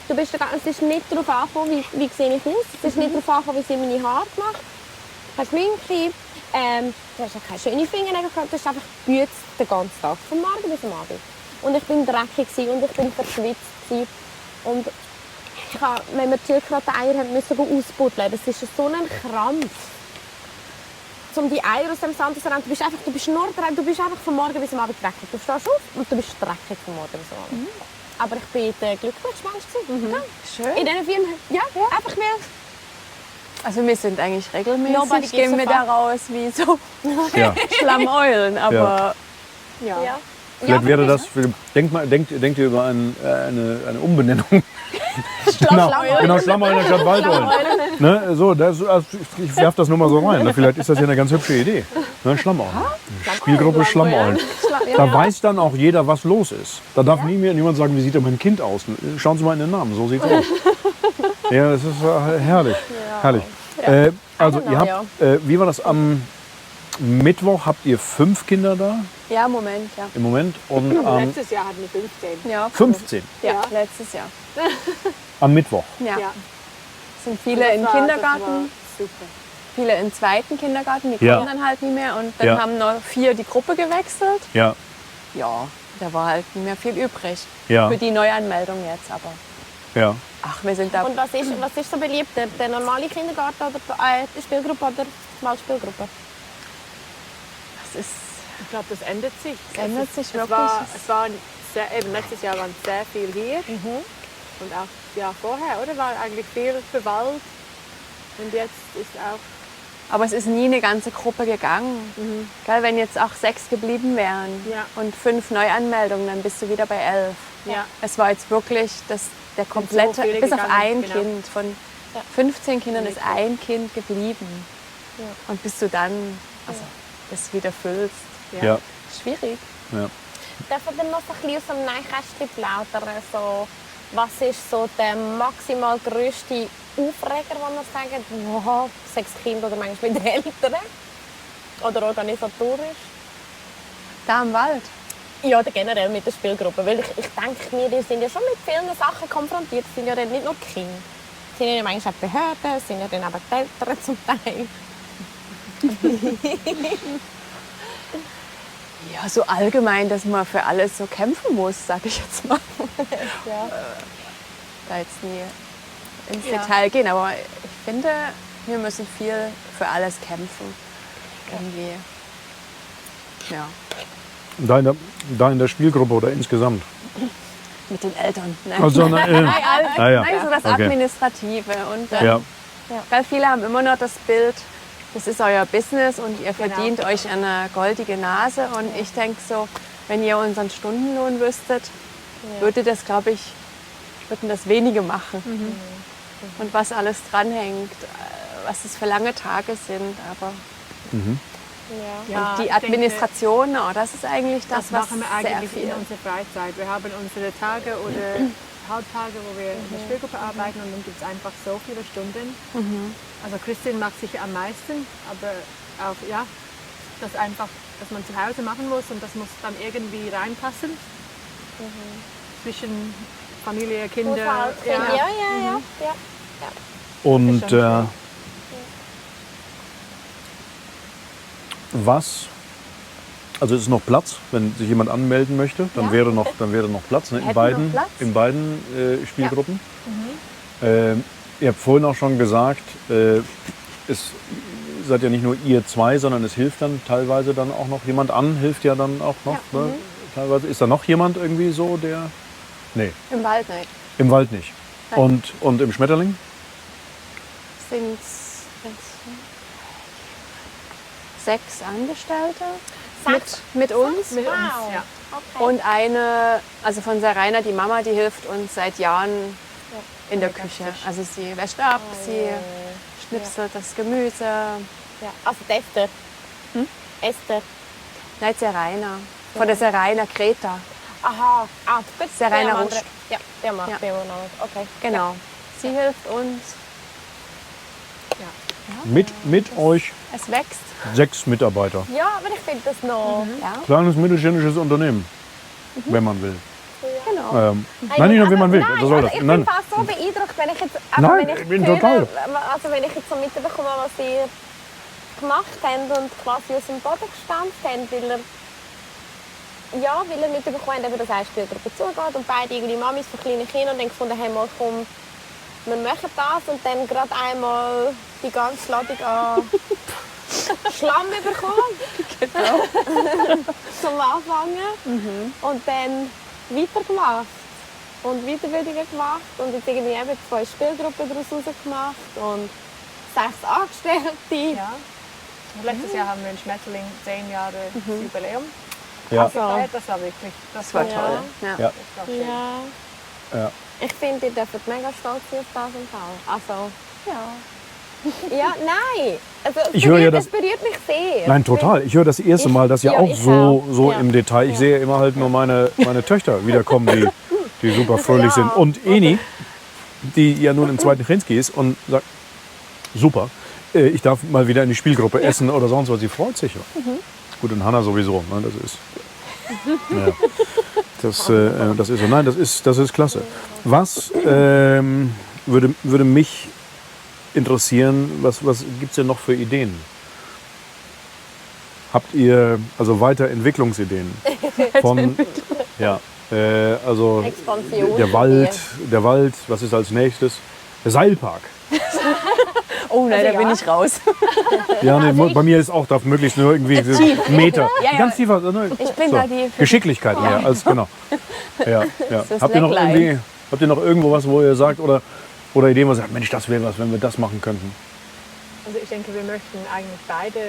es ist nicht darauf angekommen, wie sehe ich aus. Es ist nicht darauf angekommen, wie sind meine Haare gemacht. Keine Schminke. Du hast ja keine schönen Fingernägel gehabt. Du hast einfach gebüßt den ganzen Tag, vom Morgen bis am Abend. Und ich bin dreckig und ich bin verschwitzt gewesen. Und ich habe, wenn wir Tierkratte Eier haben, müssen ausbuddeln. Das ist so ein Krampf. um die Eier aus dem Sand zu rennen. Du bist nur dreckig, du bist einfach von morgen bis am Abend dreckig. Du stehst auf und du bist dreckig von morgen bis am Abend. Aber ich bin der glücklichste Mensch. Ja. Schön. In diesen Filmen, ja, einfach mehr. Also wir sind eigentlich Nobody regelmäßig, gives gehen a wir fuck. da raus wie so Ja. Schlammeulen, aber Ja. Vielleicht wäre das, denkt ihr über eine Umbenennung? Genau, Schlammäulen statt Waldeulen. Ne, so, ich werfe das nur mal so rein. Vielleicht ist das ja eine ganz hübsche Idee. Ne, Schlammäulen. Spielgruppe Schlammäulen. Da weiß dann auch jeder, was los ist. Da darf niemand sagen, wie sieht denn mein Kind aus? Schauen Sie mal in den Namen, so sieht's aus. Ja, das ist herrlich. Herrlich. Also, ihr habt, wie war das? Am Mittwoch habt ihr 5 Kinder da ja, Moment, ja. im Moment. Und am Letztes Jahr hatten wir 15. Ja, 15. ja, letztes Jahr. Am Mittwoch. Ja. Ja. Sind viele Das im war Kindergarten, super. viele im zweiten Kindergarten, die Ja. kommen dann halt nicht mehr. Und dann Ja. haben noch 4 die Gruppe gewechselt. Ja. Ja, da war halt nicht mehr viel übrig. Ja. Für die Neuanmeldung jetzt, aber Ja. ach, wir sind da. Und was ist so beliebt? Der normale Kindergarten oder die Spielgruppe oder die Malspielgruppe? Das ist, Ich glaube, das ändert sich. Es ändert sich wirklich. Eben letztes Jahr waren sehr viel hier. Und auch das Jahr vorher, oder? War eigentlich viel für Wald. Und jetzt ist auch... aber es ist nie eine ganze Gruppe gegangen. Gell, wenn jetzt auch 6 geblieben wären Ja. und 5 Neuanmeldungen, dann bist du wieder bei 11. Ja. Es war jetzt wirklich der komplette, so viele bis auf gegangen, ein genau. Kind. Von 15 Kindern ist ein Kind geblieben. Und bis du dann das wieder füllst. Ja. Schwierig. Darf ich dann noch so ein bisschen aus dem Nähkästchen plaudern? So, was ist so der maximal grösste Aufreger, wo man sagt, wow, 6 Kinder oder manchmal mit den Eltern? Oder organisatorisch? Da im Wald. Ja, oder generell mit der Spielgruppe. Weil ich denke mir, die sind ja schon mit vielen Sachen konfrontiert. Es sind ja dann nicht nur die Kinder. Es sind ja manchmal auch Behörden, es sind ja dann auch die Eltern zum Teil. Ja, so allgemein, dass man für alles so kämpfen muss, sage ich jetzt mal. Da jetzt nie ins Detail gehen, aber ich finde, wir müssen viel für alles kämpfen. Irgendwie. Ja, Da in der Spielgruppe oder insgesamt? mit den Eltern. Ne? Also, ja. Nein, so das Okay. Administrative. Und Ja. weil viele haben immer noch das Bild, das ist euer Business und ihr verdient euch eine goldige Nase. Und ich denke so, wenn ihr unseren Stundenlohn wüsstet, würde das, glaube ich, würden das wenige machen. Und was alles dranhängt, was es für lange Tage sind. Aber Ja. und die Administration, das ist eigentlich Das was machen wir sehr eigentlich viel. in unserer Freizeit. Wir haben unsere Tage oder Halbtage, wo wir in der Spielgruppe arbeiten und dann gibt es einfach so viele Stunden. Also Christine mag sicher am meisten, aber auch dass man zu Hause machen muss und das muss dann irgendwie reinpassen. Zwischen Familie, Kinder. Haushalt, Kinder. Ja. Und Das ist schon was? Also ist noch Platz, wenn sich jemand anmelden möchte, dann wäre noch Platz, ne? Hätten noch Platz. In beiden Spielgruppen. Ihr habt vorhin auch schon gesagt, es seid ja nicht nur ihr 2, sondern es hilft dann teilweise dann auch noch jemand an, hilft ja dann auch noch. Ne? Teilweise ist da noch jemand irgendwie so, der. Nee, Im Wald nicht. im Wald nicht. Nein. Und im Schmetterling? Sind 6 Angestellte mit uns. mit uns. Wow. Ja. Okay. Und eine, also von Serena, die Mama, die hilft uns seit Jahren in der Küche. Also sie wäscht ab, sie schnipselt das Gemüse. Ja. Also die Esther. Esther. Nein, Serena. Von der Serena Kreta. Aha. Gut. Serena Der am Rutsch. anderen- Ja, der macht Ja. der noch. Okay. Genau. Sie hilft uns. Mit euch Es wächst. 6 Mitarbeiter. Ja, aber ich finde das noch... Ja, Kleines mittelständisches Unternehmen, wenn man will. genau. Nein, nicht nur, wie man will. Nein, Was soll also das? ich Nein. bin fast so beeindruckt, wenn ich jetzt, Nein, wenn ich ich bin höre, total. Also wenn ich jetzt so mitbekomme, was ihr gemacht habt und quasi aus dem Boden gestampft habt, weil ihr mitbekommen habt, eben, dass eine Spielgruppe zugeht und beide irgendwie Mamis von kleinen Kindern und dann gefunden haben, mal, komm, wir machen das und dann gerade einmal die ganze Ladung an Schlamm bekommen. Genau. Zum Anfangen. Und dann weitergemacht. Und Weiterbildungen gemacht. Und jetzt irgendwie eben 2 Spielgruppen daraus gemacht. Und 6 Angestellte. Ja. Und letztes Jahr haben wir in Schmetterling 10 Jahre Jubiläum. Ja. gefeiert. Das war wirklich, das war War toll. toll. Ja. Ja. Das war schön. Ja. Ja. Ich finde, ihr dürft mega stolz sein auf das im Fall. Also, Ja. ja, nein. Also, Ich höre ja das berührt mich sehr. Nein, total. Ich höre das erste Mal das ja Ja, auch ich so, auch. so Ja. im Detail. Ich sehe immer halt nur meine Töchter wiederkommen, die super fröhlich sind. Und Eni, die ja nun im zweiten Chrensky ist und sagt, super, ich darf mal wieder in die Spielgruppe essen oder sonst was. Sie freut sich. Ja. Gut, und Hannah sowieso. Ne? Das ist... Ja. Das ist so. Nein, das ist klasse. Was würde mich interessieren, was gibt es denn noch für Ideen? Habt ihr also Weiterentwicklungsideen? Von, ja, also Expansion. der Wald, was ist als nächstes? Der Seilpark. Oh nein, da bin ja. ich raus. Ja, nee, bei mir ist auch, darf möglichst nur irgendwie einen Meter. Ja, ja. Ganz tief. Ne? Ich bin da die für Geschicklichkeit mehr als genau. Ja, ja. Das Habt ihr noch Slackline. irgendwo was, wo ihr sagt oder Ideen, wo ihr sagt, Mensch, das wäre was, wenn wir das machen könnten? Also ich denke, wir möchten eigentlich beide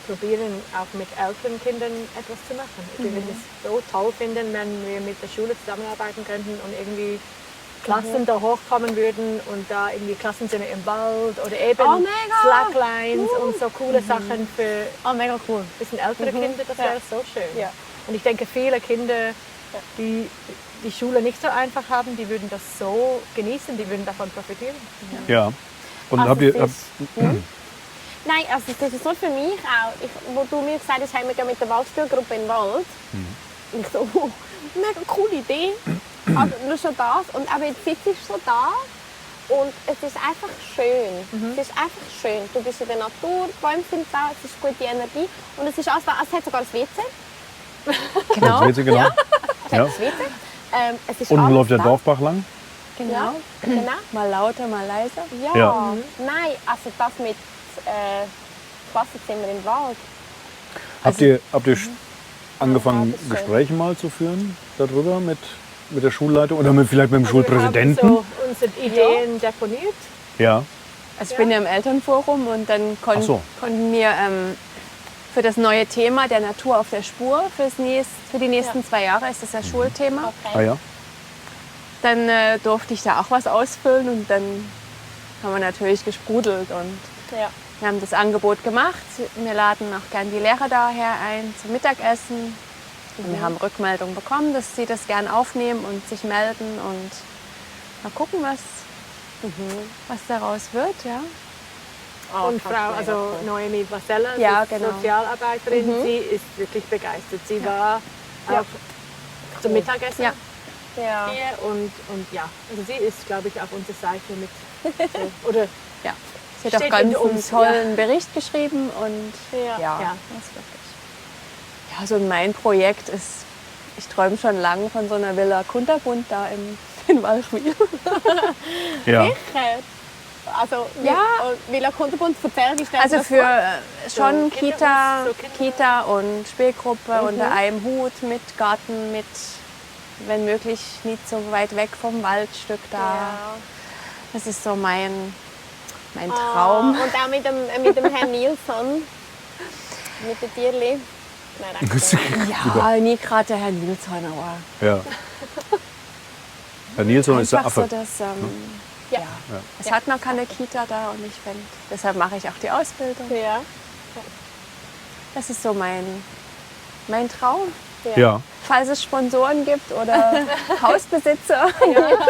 probieren, auch mit älteren Kindern etwas zu machen. Wir würden es so toll finden, wenn wir mit der Schule zusammenarbeiten könnten und irgendwie Klassen da hochkommen würden und da irgendwie Klassenzimmer im Wald oder eben Oh, mega! Slacklines und so coole Sachen für Oh, mega cool. ein bisschen ältere Kinder, das wäre so schön. Ja. Und ich denke, viele Kinder, die die Schule nicht so einfach haben, die würden das so genießen, die würden davon profitieren. Ja. Und Also habt ihr, es ist- Nein, also das ist so für mich auch. Wo du mir gesagt hast, hey, wir gehen mit der Waldspielgruppe in den Wald. Und ich so, mega coole Idee. Also nur schon das. Und aber jetzt sitzt du so da und es ist einfach schön. Es ist einfach schön. Du bist in der Natur, die Bäume sind da, es ist gute Energie. Und es ist alles da. Es hat sogar ein WC. genau. Genau. Es hat Ja. ein WC. Es ist Unten alles läuft der da. Dorfbach lang. Genau. Genau. Mal lauter, mal leiser. Ja. Ja. Nein, also das mit Klassenzimmer im Wald. Habt ihr angefangen, das ist schön. Gespräche mal zu führen darüber mit der Schulleitung oder vielleicht mit dem Schulpräsidenten? Wir haben so unsere Ideen deponiert. Ja. Also ich bin ja im Elternforum und dann Ach so. konnten wir für das neue Thema der Natur auf der Spur für die nächsten 2 Jahre ist das ja Schulthema. Ah ja. Dann durfte ich da auch was ausfüllen und dann haben wir natürlich gesprudelt und Ja. wir haben das Angebot gemacht. Wir laden auch gern die Lehrer daher ein zum Mittagessen. Und wir haben Rückmeldung bekommen, dass sie das gern aufnehmen und sich melden und mal gucken, was daraus wird. Ja. Und Frau, also Noemi Vasella, Ja, die genau. Sozialarbeiterin, sie ist wirklich begeistert. Sie war auch zum Mittagessen Ja. Ja. hier und ja, also sie ist, glaube ich, auf unserer Seite mit. So, oder Ja. Sie hat auch Steht ganz hinter einen uns, tollen Bericht geschrieben und Ja. ja. das ist wirklich. Ja, so mein Projekt ist, ich träume schon lange von so einer Villa Kunterbunt da in Walchwil. Ja. Also, Ja. Villa Kunterbund, erzähl, wie stellst du Also das für vor? schon Kita, so Kinder- Kita und Spielgruppe unter einem Hut mit Garten, mit, wenn möglich, nicht so weit weg vom Waldstück da. Ja. Das ist so mein Traum. Und auch mit dem Herrn Nilsson, mit den Tierli. Nein, danke. Ja, nie gerade der Herr Nilsson, aber Ja. Herr Nilsson ist der einfach so Affe. das, Ja. es hat noch keine Kita da und ich finde, deshalb mache ich auch die Ausbildung. Ja. Das ist so mein Traum. Ja. Falls es Sponsoren gibt oder Hausbesitzer,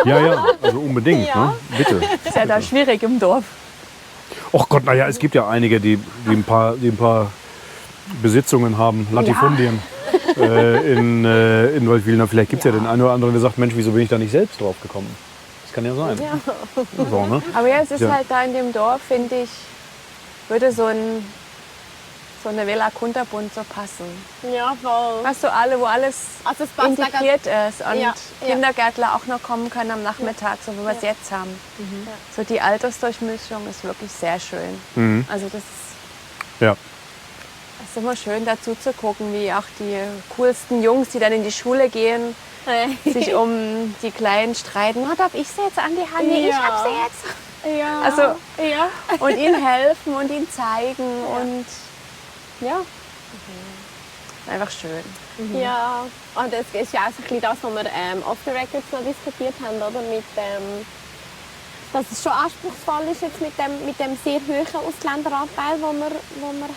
Ja, also unbedingt. Ja. Ne? Bitte. ist ja da schwierig im Dorf. Och Gott, naja, es gibt ja einige, die ein paar Besitzungen haben, Latifundien in Waldwil. Vielleicht gibt es ja den einen oder anderen, der sagt, Mensch, wieso bin ich da nicht selbst drauf gekommen? Das kann ja sein. So, ne? Aber ja, es ist Ja. halt da in dem Dorf, finde ich, würde so eine Villa Kunterbunt so passen. Ja, voll. Weißt du, wo alles Also es passt integriert ist und Ja, ja. Kindergärtler auch noch kommen können am Nachmittag, so wie wir es jetzt haben. So die Altersdurchmischung ist wirklich sehr schön. Also das ist, Ja. immer schön dazu zu gucken, wie auch die coolsten Jungs, die dann in die Schule gehen, sich um die Kleinen streiten. Oh, darf ich sie jetzt an die Hand? Nee, ich hab sie jetzt. Ja. Also, ja. und ihnen helfen und ihnen zeigen und ja, einfach schön. Ja, und das ist ja auch so ein bisschen das, was wir off the records noch diskutiert haben, oder? Mit, dass es schon anspruchsvoll ist jetzt mit dem sehr hohen Ausländeranteil, den wir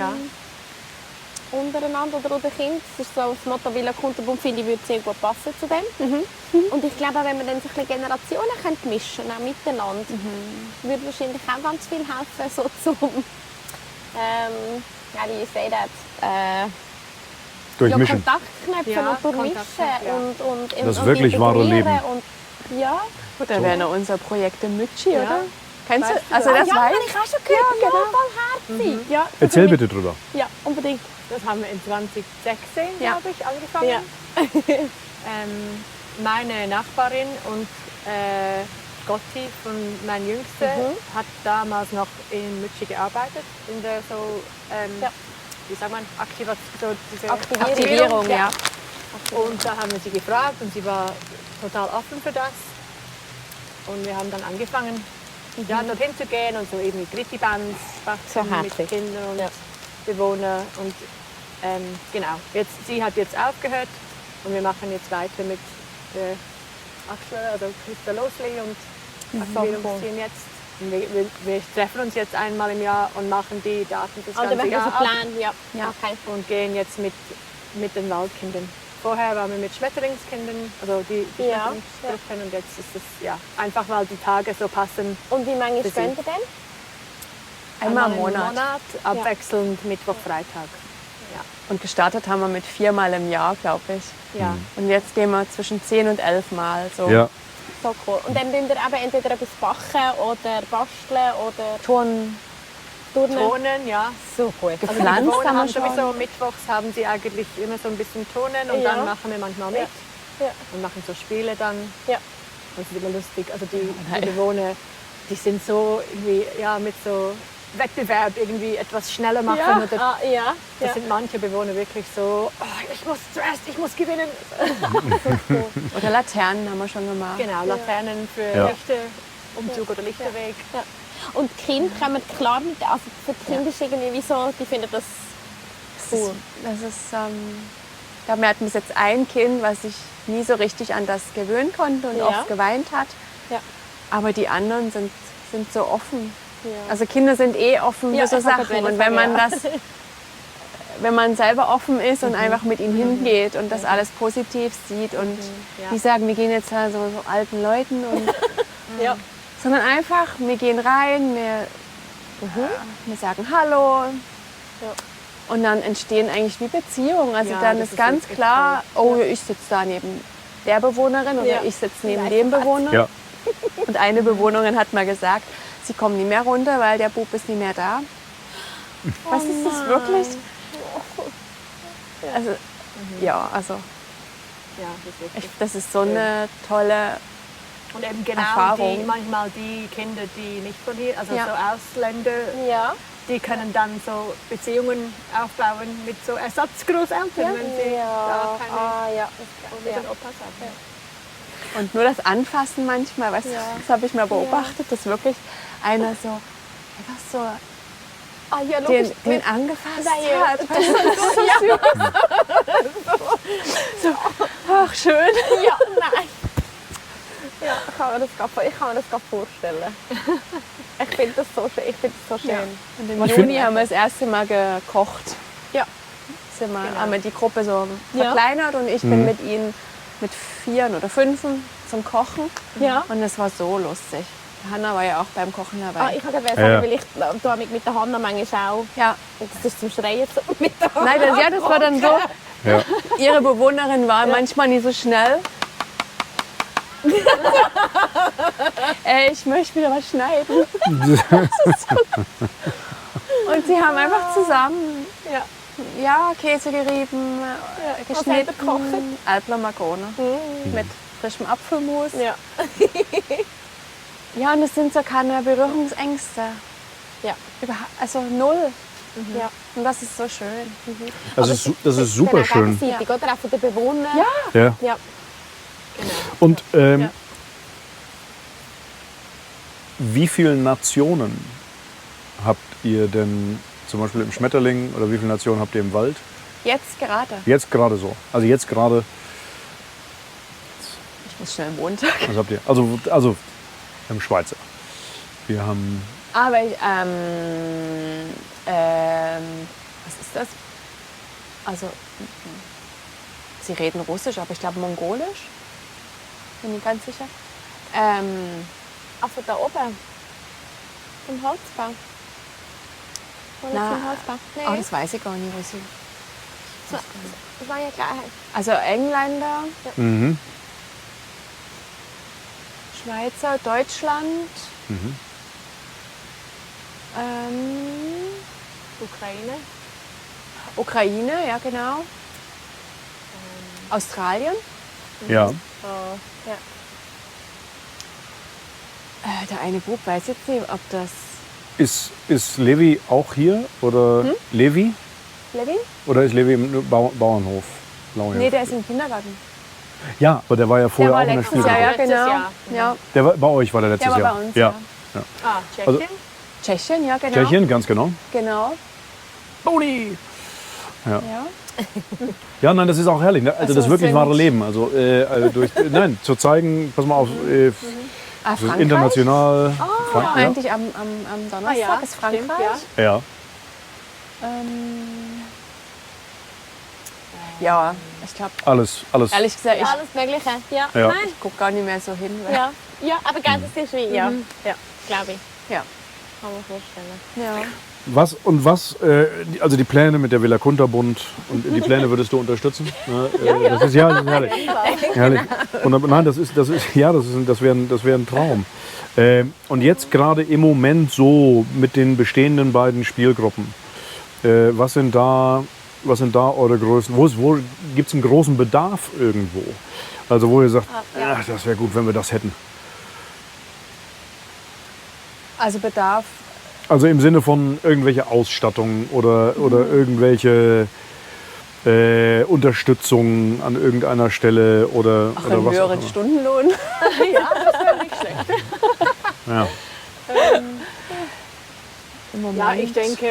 haben. Untereinander oder unter Kindern. Das ist so das Motto, weil ein Kundenbund, finde ich, würde sehr gut passen zu dem. Und ich glaube, wenn wir dann so ein bisschen Generationen mischen können, auch miteinander, würde wahrscheinlich auch ganz viel helfen, so zum, how do you say that? Durchmischen. Kontaktknöpfe und durchmischen und Das und wirklich wahre integrieren Leben. Und, ja. Gut, da wäre noch unser Projekt im Mütschi, oder? Kennst du? Weißt du Also das? das ja, weiß habe ich auch schon gehört. Ja, genau. Voll herzig. Ja, Erzähl bitte drüber. Ja, unbedingt. Das haben wir in 2016, Ja. glaube ich, angefangen. Ja. Meine Nachbarin und Gotti, von mein Jüngster, hat damals noch in Mütschi gearbeitet, in der so, wie sagt man, diese Aktivierung, ja. Und da haben wir sie gefragt und sie war total offen für das. Und wir haben dann angefangen, dorthin zu gehen und so eben mit Gritti-Bands, So mit herzlich. Kindern und Bewohnern. Und genau, sie hat jetzt aufgehört und wir machen jetzt weiter mit Axel, also Christa Losli und wir umziehen jetzt. Und wir treffen uns jetzt einmal im Jahr und machen die Daten das Also ganze wir haben Jahr so ab einen Plan, ja. Okay. und gehen jetzt mit den Waldkindern. Vorher waren wir mit Schmetterlingskindern, also die Ja, Schmetterlingsgruppen und jetzt ist es einfach, weil die Tage so passen. Und wie manchmal Das gehen ihr denn? Einmal im im Monat. abwechselnd Mittwoch, Freitag. Und gestartet haben wir mit 4-mal im Jahr, glaube ich. Ja. Und jetzt gehen wir zwischen 10 und 11 Mal. So. Ja. So cool. Und dann tun ihr eben entweder etwas backen oder basteln oder Turnen. turnen. Turnen, ja. So gut. Also die Gepflanzt Bewohner haben wir haben schon. sowieso mittwochs haben sie eigentlich immer so ein bisschen Turnen und Ja. dann machen wir manchmal mit Ja. und machen so Spiele dann. Ja. Das ist immer lustig. Also die Bewohner, die sind so irgendwie mit so Wettbewerb irgendwie etwas schneller machen. Ja. Oder Ja. das sind manche Bewohner wirklich so, ich muss zuerst, ich muss gewinnen. Oder Laternen haben wir schon gemacht. Genau, Laternen für Ja. Lichterumzug oder Lichterweg. Ja. Und die Kinder kommen klar mit, also für die Kinder ist irgendwie wie so, die finden das cool. Das ist, ich glaube, wir hatten bis jetzt ein Kind, was sich nie so richtig an das gewöhnen konnte und Ja. oft geweint hat. Ja. Aber die anderen sind so offen. Ja. Also Kinder sind offen Ja, für so ich wollte Sachen. gerade Und wenn man sagen, wenn man selber offen ist und einfach mit ihnen hingeht und das alles positiv sieht und Ja. die sagen, wir gehen jetzt so alten Leuten und Ja. sondern einfach, wir gehen rein, wir sagen Hallo. Und dann entstehen eigentlich wie Beziehungen. Also Ja, dann das ist ist ganz wirklich klar, oh, ich sitze da neben der Bewohnerin oder Ja. ich sitze neben Ja, dem Bewohner. Ja. Und eine Bewohnerin hat mal gesagt, sie kommen nie mehr runter, weil der Bub ist nie mehr da. Was ist das wirklich? Also, ja, also Ja, das ist wirklich. das ist so eine tolle Und eben genau Erfahrung. manchmal die Kinder, die nicht von hier, also Ja. so Ausländer, Ja. die können dann so Beziehungen aufbauen mit so Ersatzgroßeltern, wenn sie da keine ja. Omas und Opas haben. und nur das Anfassen manchmal, weißt du, das habe ich mal beobachtet, dass wirklich einer so einfach so Ah, ja, logisch. den angefasst Nein, hat. Weißt du, so, ach schön. Ja, nein. Ja, ich kann mir das gerade vorstellen. Ich finde das so schön. Ich finde das so schön. Und im Ich Juni find- haben wir das erste Mal gekocht. Ja. Haben wir die Gruppe so verkleinert und ich bin mit ihnen mit 4 oder 5 zum Kochen. Ja. Und es war so lustig. Hanna war ja auch beim Kochen Ah, dabei. ich kann gerade sagen, Ja. weil ich da mit der Hanna manchmal auch. Ja. Und das ist zum Schreien so mit der Hanna. Nein, das war dann so. Ja. Ihre Bewohnerin war manchmal nie so schnell. Ey, ich möchte wieder was schneiden. Und sie haben einfach zusammen Käse gerieben, geschnitten, gekocht? Alpler Makrone mit frischem Apfelmus. Ja. Ja, und es sind so keine Berührungsängste. Ja. Also null. Ja. Und das ist so schön. Das ist super schön. Gegenseitig, oder? Auch von den Bewohnern. Ja. Ja. Und Ja. wie viele Nationen habt ihr denn zum Beispiel im Schmetterling oder wie viele Nationen habt ihr im Wald? Jetzt gerade. Jetzt gerade so. Also jetzt gerade, Ich muss schnell Montag. was habt ihr? Also im Schweizer. Wir haben, Aber was ist das? Also, sie reden Russisch, aber ich glaube Mongolisch. Bin ich ganz sicher. Auch von da oben. Vom Holzbau. Oder Na, zum Holzbau? Oh, Nee. das weiß ich gar nicht, wo sie. Das war ja gleich. Also Engländer, mhm. Schweizer, Deutschland, Mhm. Ukraine. Ukraine, ja genau. Australien. Ja. Ja. Der eine Bub weiß jetzt nicht, ob das. Ist Levi auch hier? Oder Levi? Levin? Oder ist Levi im Bauernhof? Lauenhof? Nee, der ist im Kindergarten. Ja, aber der war ja vorher Der war auch in der letztes Jahr, Spielgruppe. ja genau. Jahr. Ja, Der war, bei euch war der letztes der war Jahr. bei uns. Ja. Ja. Ah, Tschechien. Also- Tschechien, ja genau. Tschechien, ganz genau. Genau. Boni! Ja. Ja, nein, das ist auch herrlich. Ne? Also das Also wirklich sind- wahre Leben. Also nein, zu zeigen, pass mal auf, Ah, so Frankreich? international. Ja, eigentlich am Donnerstag Ah, ja, ist Frankreich. stimmt, ja. Ja. Ja, ich glaube, Alles. ehrlich gesagt, ich Alles Mögliche. Ja. Ja. Nein. gucke gar nicht mehr so hin. Weil, Ja. Ja, aber ganz ist wie, ja. Ja. Glaube ich. Ja. Kann man vorstellen. Ja. Was, also die Pläne mit der Villa Kunterbund und die Pläne würdest du unterstützen? Ne? Das ist ja herrlich. herrlich. Und, nein, das wäre ein Traum. Und jetzt gerade im Moment so mit den bestehenden beiden Spielgruppen, was sind da eure größten, wo gibt es einen großen Bedarf irgendwo? Also wo ihr sagt, ach, das wäre gut, wenn wir das hätten. Also Bedarf. Also im Sinne von irgendwelche Ausstattung oder irgendwelche Unterstützung an irgendeiner Stelle oder Ach, oder einen was auch höheren immer. Stundenlohn. Ja, das wäre nicht schlecht. Ja. Im Moment. Ja, ich denke,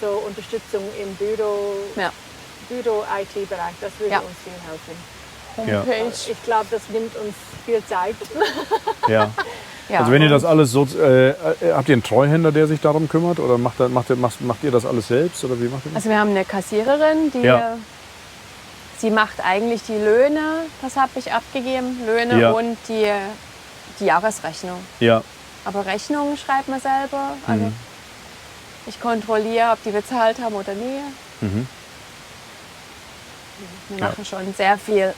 so Unterstützung im Ja. Büro-IT-Bereich, das würde Ja. uns viel helfen. Ja. Homepage. Ich glaube, das nimmt uns viel Zeit. Ja. Ja. Also wenn ihr das alles so, habt ihr einen Treuhänder, der sich darum kümmert oder macht ihr das alles selbst oder wie macht ihr das? Also wir haben eine Kassiererin, die Ja. sie macht eigentlich die Löhne, das habe ich abgegeben, Löhne Ja. und die Jahresrechnung. Ja. Aber Rechnungen schreibt man selber. Also ich kontrolliere, ob die bezahlt haben oder nie. Mhm. Wir Ja. machen schon sehr viel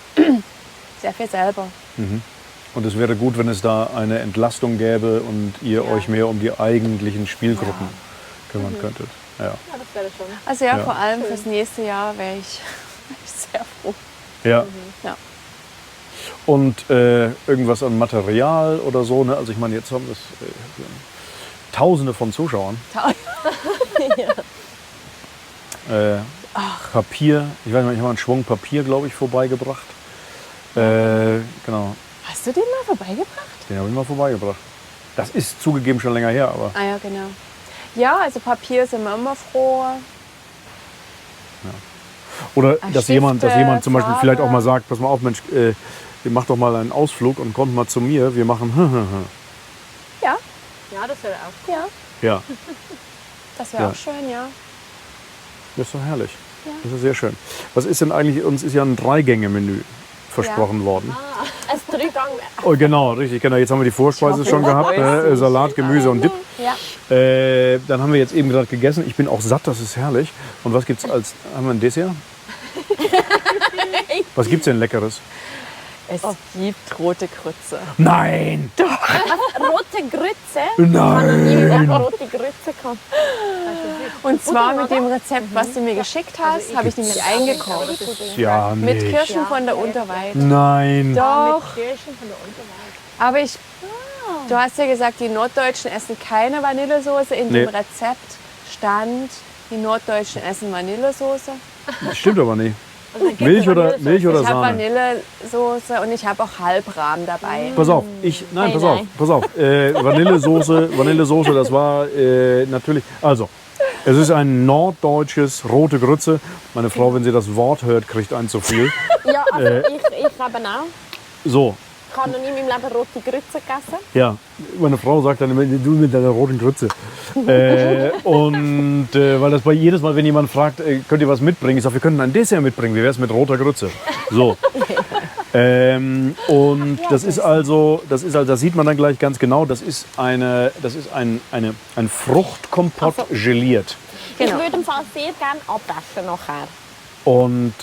selber. Und es wäre gut, wenn es da eine Entlastung gäbe und ihr euch mehr um die eigentlichen Spielgruppen kümmern könntet. Ja. Ja, das wäre schon. Also ja, Ja. vor allem fürs nächste Jahr wäre ich sehr froh. Ja. Ja. Und irgendwas an Material oder so. Ne? Also ich meine, jetzt haben wir Tausende von Zuschauern. Papier, ich weiß nicht, ich habe einen Schwung Papier, glaube ich, vorbeigebracht. Genau, Hast du den mal vorbeigebracht? den habe ich mal vorbeigebracht. Das ist zugegeben schon länger her, aber Ah ja, genau. Ja, also Papier sind wir immer froh. oder dass Stifte, jemand zum Beispiel vielleicht auch Farbe. mal sagt, pass mal auf, Mensch, ihr macht doch mal einen Ausflug und kommt mal zu mir, wir machen Ja, Ja, das wäre auch. ja. Ja, Das wäre Ja. auch schön, ja. das ist doch herrlich. Das ist sehr schön. Was ist denn eigentlich, uns ist ja ein 3-Gänge-Menü versprochen worden. Ein Dreigang. Oh, genau, richtig, genau. Jetzt haben wir die Vorspeise schon gehabt, Salat, Gemüse und Dip. Ja. Dann haben wir jetzt eben gerade gegessen. Ich bin auch satt, das ist herrlich. Und was gibt's haben wir ein Dessert? Was gibt's denn Leckeres? Es gibt rote Krütze. Nein! Rote Grütze. Ich habe noch nie Nein! rote Grütze gehabt. Und zwar mit dem Rezept, was du mir geschickt hast, habe ich nämlich eingekocht. Ja, Mit nicht. Kirschen von der Unterweid. Nein! Doch, Mit Kirschen von der Unterwelt. aber du hast ja gesagt, die Norddeutschen essen keine Vanillesoße. In Nee. dem Rezept stand Die Norddeutschen essen Vanillesoße. Das stimmt aber nicht. Also dann Milch gibt's oder Vanillesoße. Ich habe Sahne? Vanillesoße und ich habe auch Halbrahmen dabei. Pass auf, pass auf. Vanillesoße, das war natürlich. Also, es ist ein norddeutsches rote Grütze. Meine Frau, wenn sie das Wort hört, kriegt einen zu viel. Ja, also ich eben auch. So, Ich habe noch nie in meinem Leben rote Grütze gegessen. ja. Meine Frau sagt dann immer, du mit deiner roten Grütze. Weil das bei jedes Mal, wenn jemand fragt, könnt ihr was mitbringen? Ich sage, wir könnten ein Dessert mitbringen. Wie wäre es mit roter Grütze? So. Und das sieht man dann gleich ganz genau, das ist ein Fruchtkompott geliert. Ich würde im Fall sehr gerne abessen nachher. Und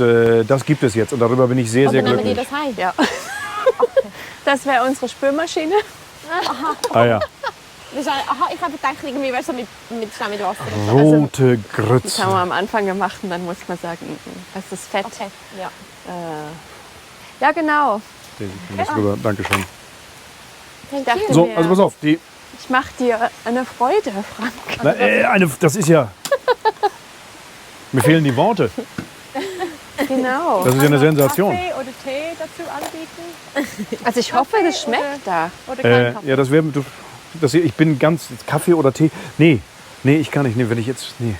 das gibt es jetzt und darüber bin ich sehr, sehr Oder nehmen die glücklich. das heim? Ja. Das wäre unsere Spülmaschine. Ah ja, Das ist, ich habe gedacht, irgendwie wäre es so mit Wasser. rote Das Grütze. haben wir am Anfang gemacht und dann muss man sagen, das ist Fett. Okay, ja. Ja, genau. Dankeschön. Ich dachte So, mir, also pass auf, ich mache dir eine Freude, Frank. das ist ja... Mir fehlen die Worte. Genau. Das ist ja eine Sensation. Kaffee oder Tee dazu anbieten? Also ich hoffe, das schmeckt da. Oder kein Kaffee? Ja, das wäre... Ich bin ganz... Kaffee oder Tee? Nee, ich kann nicht. Nee, wenn ich jetzt... Nee.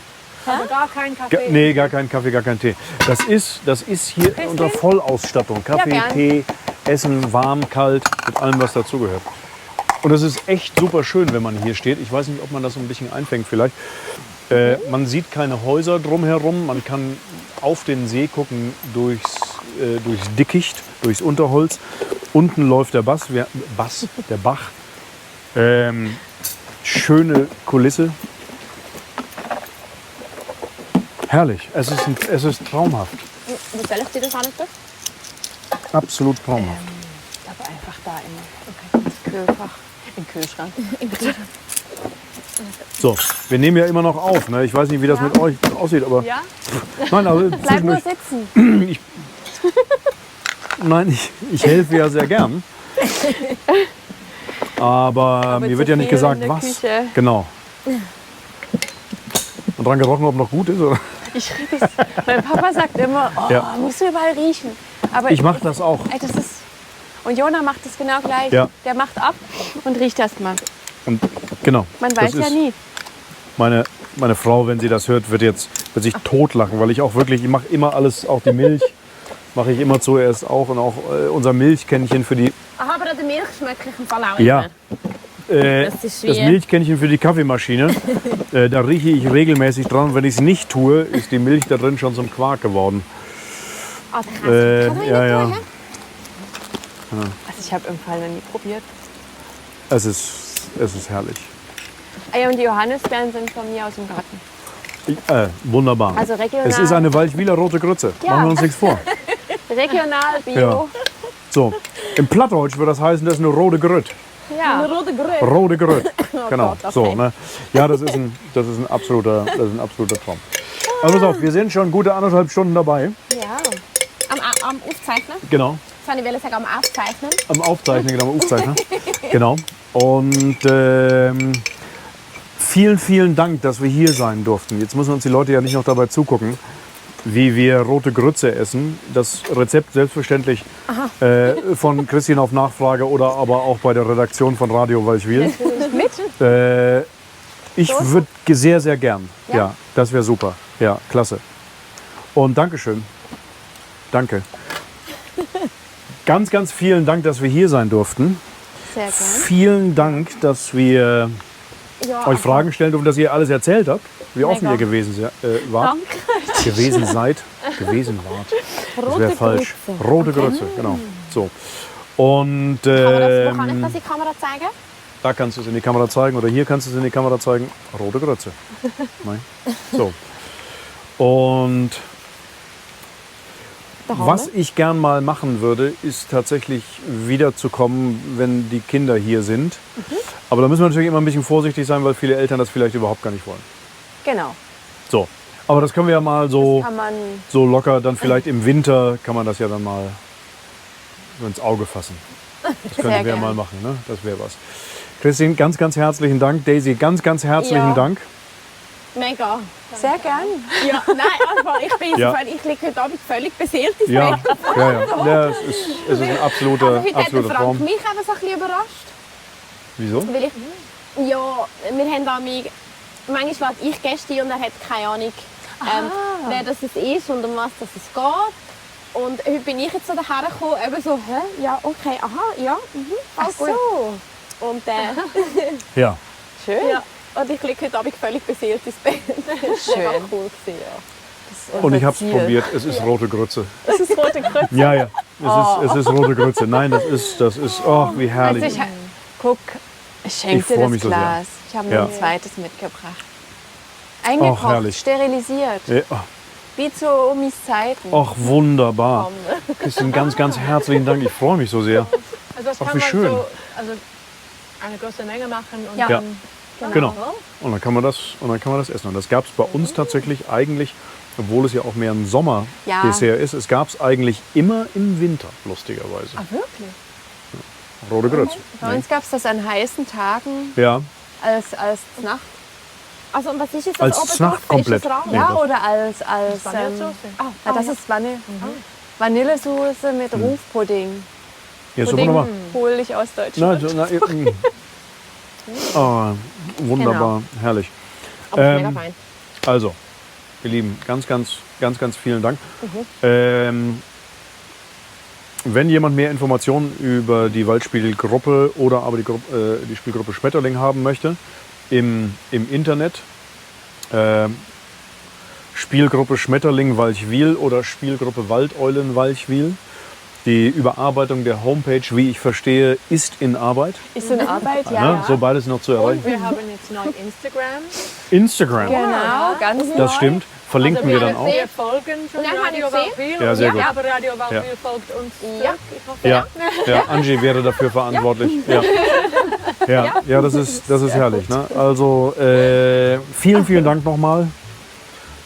Aber gar kein Kaffee? Nee, gar kein Kaffee, gar kein Tee. Das ist hier unter Vollausstattung. Kaffee, gern. Tee, Essen, warm, kalt, mit allem, was dazugehört. Und das ist echt super schön, wenn man hier steht. Ich weiß nicht, ob man das so ein bisschen einfängt vielleicht. Man sieht keine Häuser drumherum. Man kann auf den See gucken durchs Dickicht, durchs Unterholz. Unten läuft der Bach. Schöne Kulisse. Herrlich. Es ist traumhaft. Wie soll ich dir das antun? Absolut traumhaft. Aber einfach da ins Kühlfach, im Kühlschrank. So, wir nehmen ja immer noch auf. Ne? Ich weiß nicht, wie das mit euch aussieht, aber Ja? nein, also Bleib nur zwischendurch- sitzen. ich helfe ja sehr gern. Aber mir zu wird ja nicht viel gesagt, in der was. Küche. Genau. Und dran gerochen, ob noch gut ist, oder? Ich riech es. Mein Papa sagt immer, Ja. musst du überall riechen. Aber Ich mache das auch. Ey, das ist, und Jona macht das genau gleich. Ja. Der macht ab und riecht erst mal. Und genau. Man das weiß ja ist- nie. Meine Frau, wenn sie das hört, wird sich totlachen, weil ich mache immer alles, auch die Milch, mache ich immer zuerst auch und auch unser Milchkännchen für die, Aha, aber an der Milch schmecke ich im Fall auch ja, immer. Das ist das wie... Milchkännchen für die Kaffeemaschine. Da rieche ich regelmäßig dran und wenn ich es nicht tue, ist die Milch da drin schon zum Quark geworden. Ah, den Käse kann man Ja, nicht ja. tun, hä? Also ich habe im Fall noch nie probiert. Es ist herrlich. Eier und die Johannisbeeren sind von mir aus dem Garten. Wunderbar. Also regional. Es ist eine Waldwiler rote Grütze. Ja. Machen wir uns nichts vor. Regional, Bio. Ja. So, im Plattdeutsch würde das heißen, das ist eine rote Grüt. Ja. Eine rote Grün. Rote Grüt. Genau. Gott, okay. So, ne? Ja, das ist ein absoluter Traum. Also pass auf, wir sind schon gute 1,5 Stunden dabei. Ja. Am Aufzeichnen. Genau. Das wollte ich sagen, am Aufzeichnen. Am Aufzeichnen, genau, am Aufzeichnen. Genau. Und vielen, vielen Dank, dass wir hier sein durften. Jetzt müssen uns die Leute ja nicht noch dabei zugucken, wie wir rote Grütze essen. Das Rezept selbstverständlich von Christine auf Nachfrage oder aber auch bei der Redaktion von Radio Walchwil. Ich würde sehr, sehr gern. Ja, das wäre super. Ja, klasse. Und Dankeschön. Danke. Ganz, ganz vielen Dank, dass wir hier sein durften. Sehr gern. Vielen Dank, dass wir Ja, euch Fragen stellen durften, dass ihr alles erzählt habt, wie offen Mega. ihr gewesen wart. Gewesen seid. Gewesen wart. Das wäre falsch. Grütze. Rote Grütze, genau. So. Und Wo kann ich das in die Kamera zeigen? da kannst du es in die Kamera zeigen oder hier kannst du es in die Kamera zeigen. Rote Grütze. Nein. So. Und was ich gern mal machen würde, ist tatsächlich wiederzukommen, wenn die Kinder hier sind. Aber da müssen wir natürlich immer ein bisschen vorsichtig sein, weil viele Eltern das vielleicht überhaupt gar nicht wollen. Genau. So. Aber das können wir ja mal so, Kann man so locker, dann vielleicht im Winter kann man das ja dann mal so ins Auge fassen. Das könnten wir ja gern. mal machen, ne? Das wäre was. Christine, ganz, ganz herzlichen Dank. Daisy, ganz, ganz herzlichen Ja. Dank. Mega. Sehr gern. Ja, nein, also ich bin Ja. ich liege heute Abend völlig beseelt ins Ja, Bett. ja, es ist ein absoluter, Also heute hat der absoluter Frank Traum. mich eben so ein bisschen überrascht. Wieso? Weil ja, wir haben da manchmal lade ich Gäste ein und er hat keine Ahnung, wer das ist und um was das es geht. Und heute bin ich jetzt so daher gekommen, eben so, hä? Ja, okay, aha, ja, alles gut. Und Ja. Schön. ja, und ich liege heute Abend völlig beseelt ins Bett. Das war mega Schön. cool gewesen, ja. Und ich habe es Ziel. probiert. Es ist rote Grütze. Das ist rote Grütze. Ja, ja. Es ist rote Grütze. Nein, das ist, oh, wie herrlich. Also guck, ich schenke Ich dir freu das mich so sehr. Glas. Ich habe Ja. noch ein zweites mitgebracht. Eingekocht, herrlich. sterilisiert. Ja, Wie zu Omis Zeiten. ach, wunderbar. Christine, ganz, ganz herzlichen Dank. Ich freue mich so sehr. Also das Ach, kann wie man schön. so eine große Menge machen und Ja. dann Genau. Und dann kann man das essen. Und das gab es bei uns tatsächlich eigentlich, obwohl es ja auch mehr ein Sommerdessert ist, es gab es eigentlich immer im Winter, lustigerweise. Ah, wirklich? Rote Grütze. Bei uns gab es das an heißen Tagen Ja, als Nacht. Also, und was ist jetzt Als das oben Snack drauf? komplett. Ist das Rahm? Nee, Ja, das- oder als Vanillesoße. das ist Vanillesoße mit Rufpudding. ja, so Pudding. wunderbar. Hol ich aus Deutschland. Oh, wunderbar, herrlich. Aber ist mega fein. Also, ihr Lieben, ganz vielen Dank. Wenn jemand mehr Informationen über die Waldspielgruppe oder aber die Spielgruppe Schmetterling haben möchte, im Internet Spielgruppe Schmetterling Walchwil oder Spielgruppe Waldeulen Walchwil. Die Überarbeitung der Homepage, wie ich verstehe, ist in Arbeit. Ist in Arbeit, ja. Ne? So beides noch zu Und erreichen. wir haben jetzt neu Instagram. Instagram, Genau, ganz neu. das stimmt. Verlinken wir dann auch. Wir folgen schon Ja, habe ich Radio gesehen. Waldwil. Ja, sehr gut. Aber Radio Waldwil Ja. folgt uns Ja. zurück. Ich hoffe, Ja, ja, Angie wäre dafür verantwortlich. Ja, das ist herrlich. Ne? Also vielen Dank nochmal.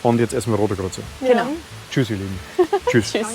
Und jetzt essen wir rote Grütze. Genau. Tschüss, ihr Lieben. Tschüss. Tschüss.